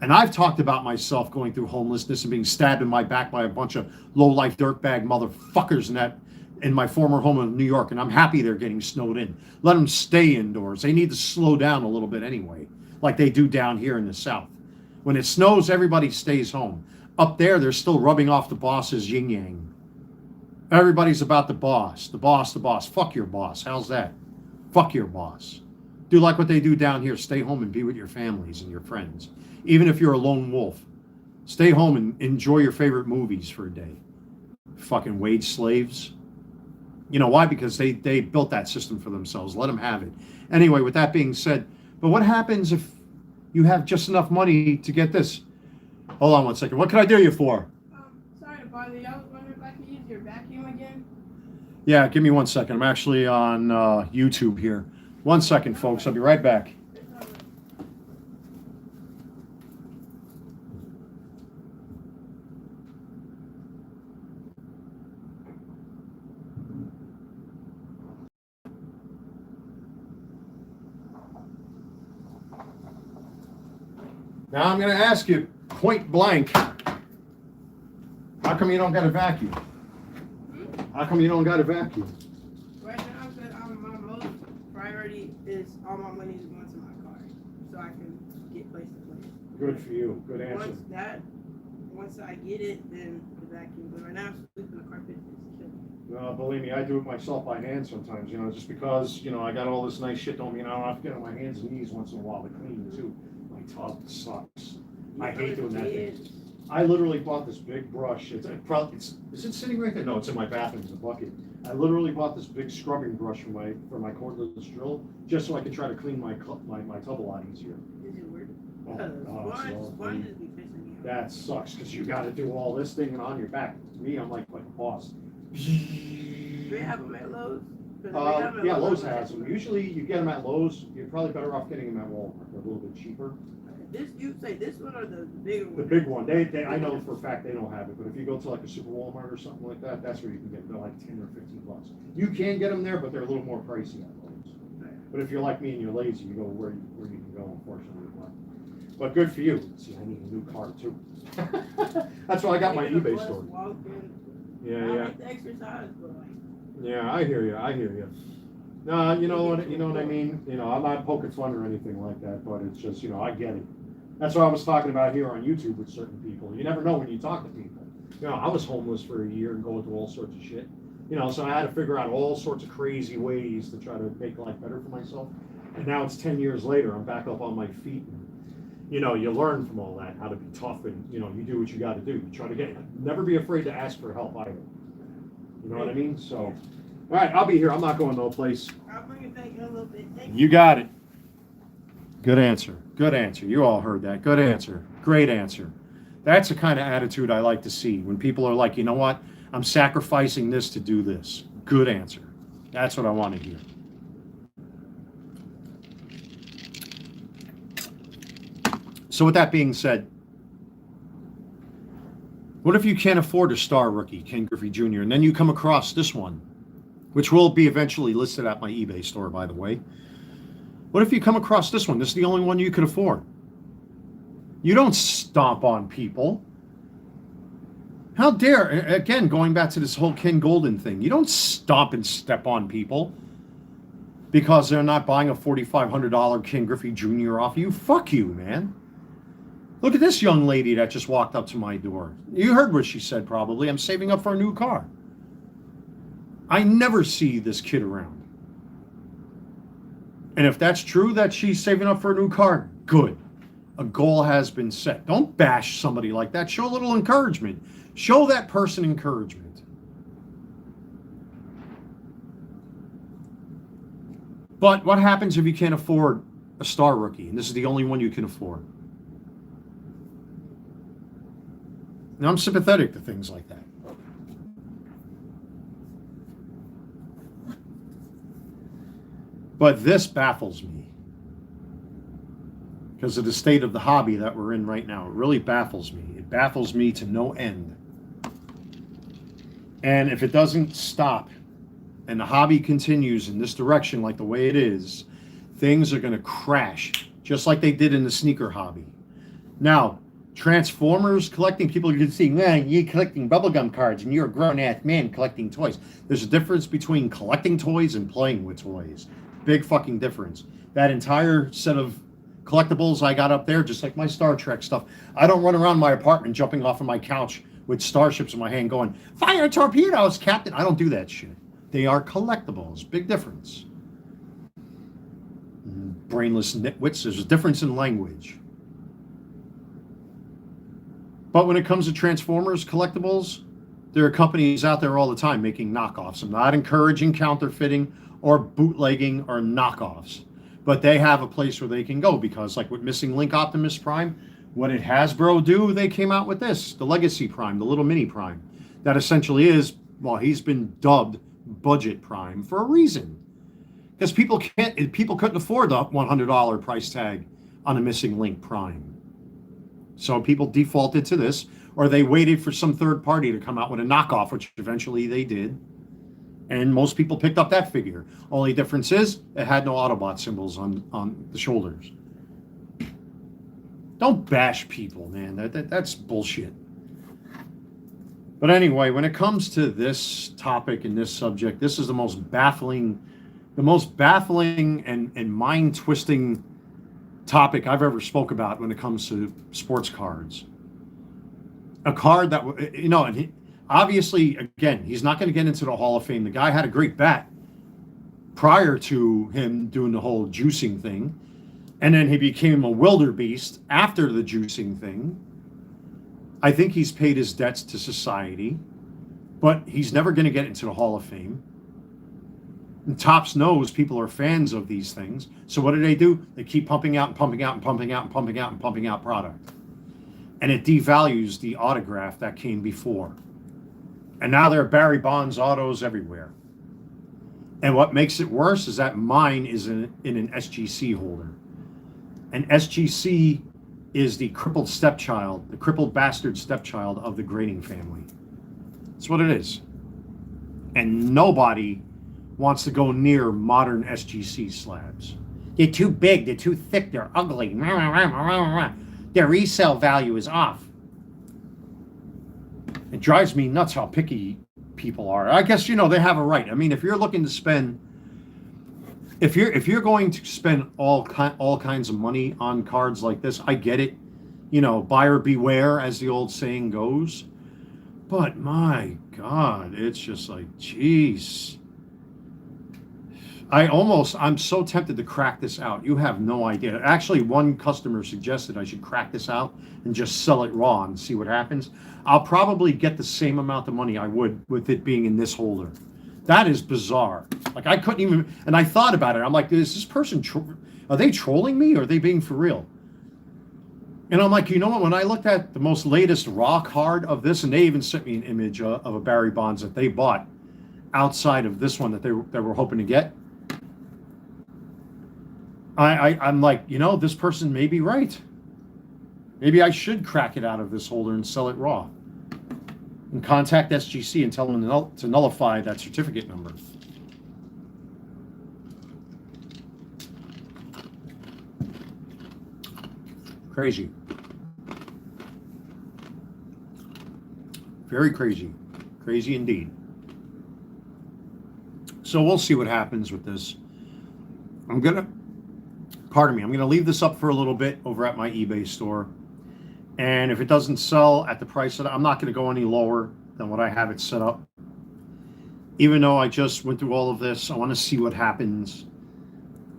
And I've talked about myself going through homelessness and being stabbed in my back by a bunch of low-life dirtbag motherfuckers in my former home in New York. And I'm happy they're getting snowed in. Let them stay indoors. They need to slow down a little bit anyway, like they do down here in the South. When it snows, everybody stays home. Up there, they're still rubbing off the boss's yin-yang. Everybody's about the boss, the boss, the boss. Fuck your boss. How's that? Fuck your boss. Do like what they do down here. Stay home and be with your families and your friends. Even if you're a lone wolf. Stay home and enjoy your favorite movies for a day. Fucking wage slaves. You know why? Because they built that system for themselves. Let them have it. Anyway, with that being said, but what happens if you have just enough money to get this? Hold on one second. What can I do you for? Sorry to bother you. I was wondering if I could use your vacuum again. Yeah, give me 1 second. I'm actually on YouTube here. 1 second, folks. I'll be right back. Now I'm going to ask you point blank, how come you don't got a vacuum? How come you don't got a vacuum? Right now, my most priority is all my money is going to my car, so I can get place to place. Good for you. Good answer. Once I get it, then the vacuum. But right now, I'm sleeping in the carpet. No, believe me, I do it myself by hand sometimes. Just because I got all this nice shit, don't mean I don't have to get on my hands and knees once in a while to clean too. My tub sucks. I hate doing that thing. I literally bought this big brush. Is it sitting right there? No, it's in my bathroom. It's a bucket. I literally bought this big scrubbing brush for my cordless drill, just so I can try to clean my tub a lot easier. Is it work? Sponge is be pissing me off. That sucks because you got to do all this thing and on your back. Me, I'm like a boss. Do they have them at Lowe's? Yeah, Lowe's has them. Usually you get them at Lowe's. You're probably better off getting them at Walmart. They're a little bit cheaper. You say this one or the bigger one? The big one. They I know for a fact they don't have it, but if you go to like a Super Walmart or something like that, that's where you can get them. They're like 10 or 15 bucks. You can get them there, but they're a little more pricey at Lowe's. But if you're like me and you're lazy, you go where you can go, unfortunately. But good for you. See, I need a new car too. That's why I got my eBay store. Yeah. I like the exercise, but yeah, I hear you. No, you know what I mean? I'm not poking fun or anything like that, but it's just, I get it. That's what I was talking about here on YouTube with certain people. You never know when you talk to people. I was homeless for a year and going through all sorts of shit. So I had to figure out all sorts of crazy ways to try to make life better for myself. And now it's 10 years later, I'm back up on my feet. And, you learn from all that, how to be tough, and, you do what you got to do. You try to never be afraid to ask for help either. You know what I mean? So, all right, I'll be here. I'm not going no place. I'll bring it back in a little bit. Thank you got it. Good answer. Good answer. You all heard that. Good answer. Great answer. That's the kind of attitude I like to see when people are like, you know what? I'm sacrificing this to do this. Good answer. That's what I want to hear. So with that being said, what if you can't afford a star rookie, Ken Griffey Jr., and then you come across this one, which will be eventually listed at my eBay store, by the way. What if you come across this one? This is the only one you can afford. You don't stomp on people. How dare, again, going back to this whole Ken Golden thing, you don't stomp and step on people because they're not buying a $4,500 Ken Griffey Jr. off you. Fuck you, man. Look at this young lady that just walked up to my door. You heard what she said probably. I'm saving up for a new car. I never see this kid around. And if that's true that she's saving up for a new car, good. A goal has been set. Don't bash somebody like that. Show a little encouragement. Show that person encouragement. But what happens if you can't afford a star rookie, and this is the only one you can afford? Now, I'm sympathetic to things like that. But this baffles me because of the state of the hobby that we're in right now. It really baffles me. It baffles me to no end. And if it doesn't stop and the hobby continues in this direction like the way it is, things are going to crash just like they did in the sneaker hobby. Now, Transformers collecting, people are going to see, man, you're collecting bubblegum cards and you're a grown-ass man collecting toys. There's a difference between collecting toys and playing with toys. Big fucking difference. That entire set of collectibles I got up there, just like my Star Trek stuff, I don't run around my apartment jumping off of my couch with starships in my hand going, fire torpedoes, Captain. I don't do that shit. They are collectibles. Big difference. Brainless nitwits. There's a difference in language. But when it comes to Transformers collectibles, there are companies out there all the time making knockoffs. I'm not encouraging counterfeiting or bootlegging or knockoffs. But they have a place where they can go because, like with Missing Link Optimus Prime, what did Hasbro do? They came out with this, the Legacy Prime, the little mini Prime. That essentially is, well, he's been dubbed Budget Prime for a reason. Because people couldn't afford the $100 price tag on a Missing Link Prime. So people defaulted to this, or they waited for some third party to come out with a knockoff, which eventually they did. And most people picked up that figure. Only difference is it had no Autobot symbols on the shoulders. Don't bash people, man. That's bullshit. But anyway, when it comes to this topic and this subject, this is the most baffling and mind-twisting topic I've ever spoke about when it comes to sports cards. A card that, and obviously, again, he's not going to get into the Hall of Fame. The guy had a great bat prior to him doing the whole juicing thing. And then he became a wildebeest after the juicing thing. I think he's paid his debts to society, but he's never going to get into the Hall of Fame. And Topps knows people are fans of these things. So what do? They keep pumping out and pumping out and pumping out and pumping out and pumping out product. And it devalues the autograph that came before. And now there are Barry Bonds autos everywhere. And what makes it worse is that mine is in an SGC holder. And SGC is the crippled stepchild, the crippled bastard stepchild of the grading family. That's what it is. And nobody wants to go near modern SGC slabs. They're too big, they're too thick, they're ugly. Their resale value is off. It drives me nuts how picky people are. I guess, they have a right. I mean, if you're looking to spend, if you're going to spend all kinds of money on cards like this, I get it. Buyer beware, as the old saying goes. But my God, it's just like, geez. I'm so tempted to crack this out. You have no idea. Actually, one customer suggested I should crack this out and just sell it raw and see what happens. I'll probably get the same amount of money I would with it being in this holder. That is bizarre. Like, I couldn't even, and I thought about it. I'm like, is this person, are they trolling me or are they being for real? And I'm like, you know what? When I looked at the most latest raw card of this, and they even sent me an image of a Barry Bonds that they bought outside of this one that they were hoping to get. I'm like, this person may be right. Maybe I should crack it out of this holder and sell it raw. And contact SGC and tell them to nullify that certificate number. Crazy. Very crazy. Crazy indeed. So we'll see what happens with this. I'm going to leave this up for a little bit over at my eBay store. And if it doesn't sell at the price that I'm not going to go any lower than what I have it set up. Even though I just went through all of this, I want to see what happens.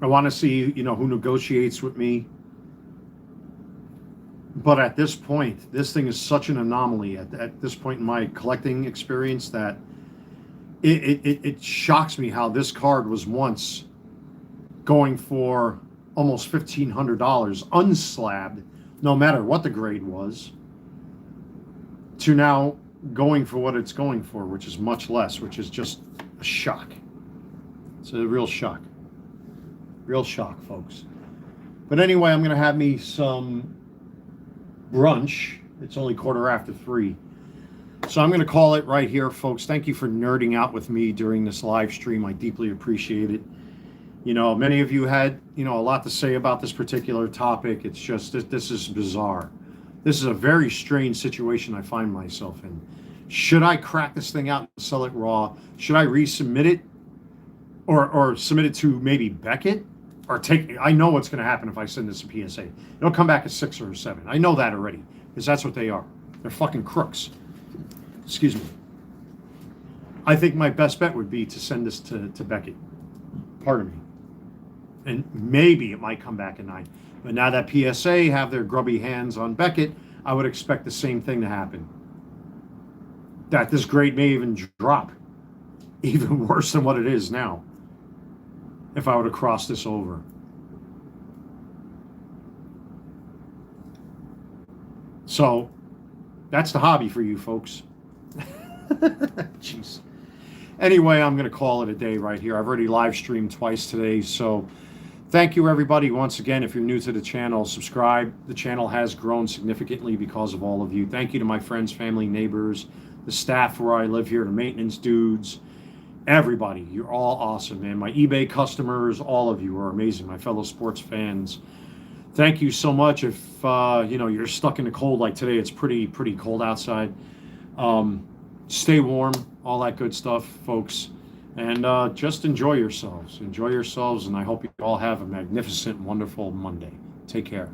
I want to see, who negotiates with me. But at this point, this thing is such an anomaly at this point in my collecting experience that it shocks me how this card was once going for almost $1,500 unslabbed, no matter what the grade was, to now going for what it's going for, which is much less, which is just a shock. It's a real shock. Real shock, folks. But anyway, I'm going to have me some brunch. It's only 3:15. So I'm going to call it right here, folks. Thank you for nerding out with me during this live stream. I deeply appreciate it. Many of you had, a lot to say about this particular topic. It's just, this is bizarre. This is a very strange situation I find myself in. Should I crack this thing out and sell it raw? Should I resubmit it or submit it to maybe Beckett? I know what's going to happen if I send this to PSA. It'll come back at 6 or 7. I know that already, because that's what they are. They're fucking crooks. Excuse me. I think my best bet would be to send this to Beckett. Pardon me. And maybe it might come back at 9. But now that PSA have their grubby hands on Beckett, I would expect the same thing to happen. That this grade may even drop. Even worse than what it is now. If I were to cross this over. So, that's the hobby for you folks. Jeez. Anyway, I'm going to call it a day right here. I've already live streamed twice today, so thank you everybody once again. If you're new to the channel, subscribe. The channel has grown significantly because of all of you. Thank you to my friends, family, neighbors, the staff where I live here, the maintenance dudes, everybody. You're all awesome, man. My eBay customers, all of you are amazing. My fellow sports fans, thank you so much. If you're stuck in the cold like today, it's pretty cold outside. Stay warm, all that good stuff, folks. And just enjoy yourselves. Enjoy yourselves, and I hope you all have a magnificent, wonderful Monday. Take care.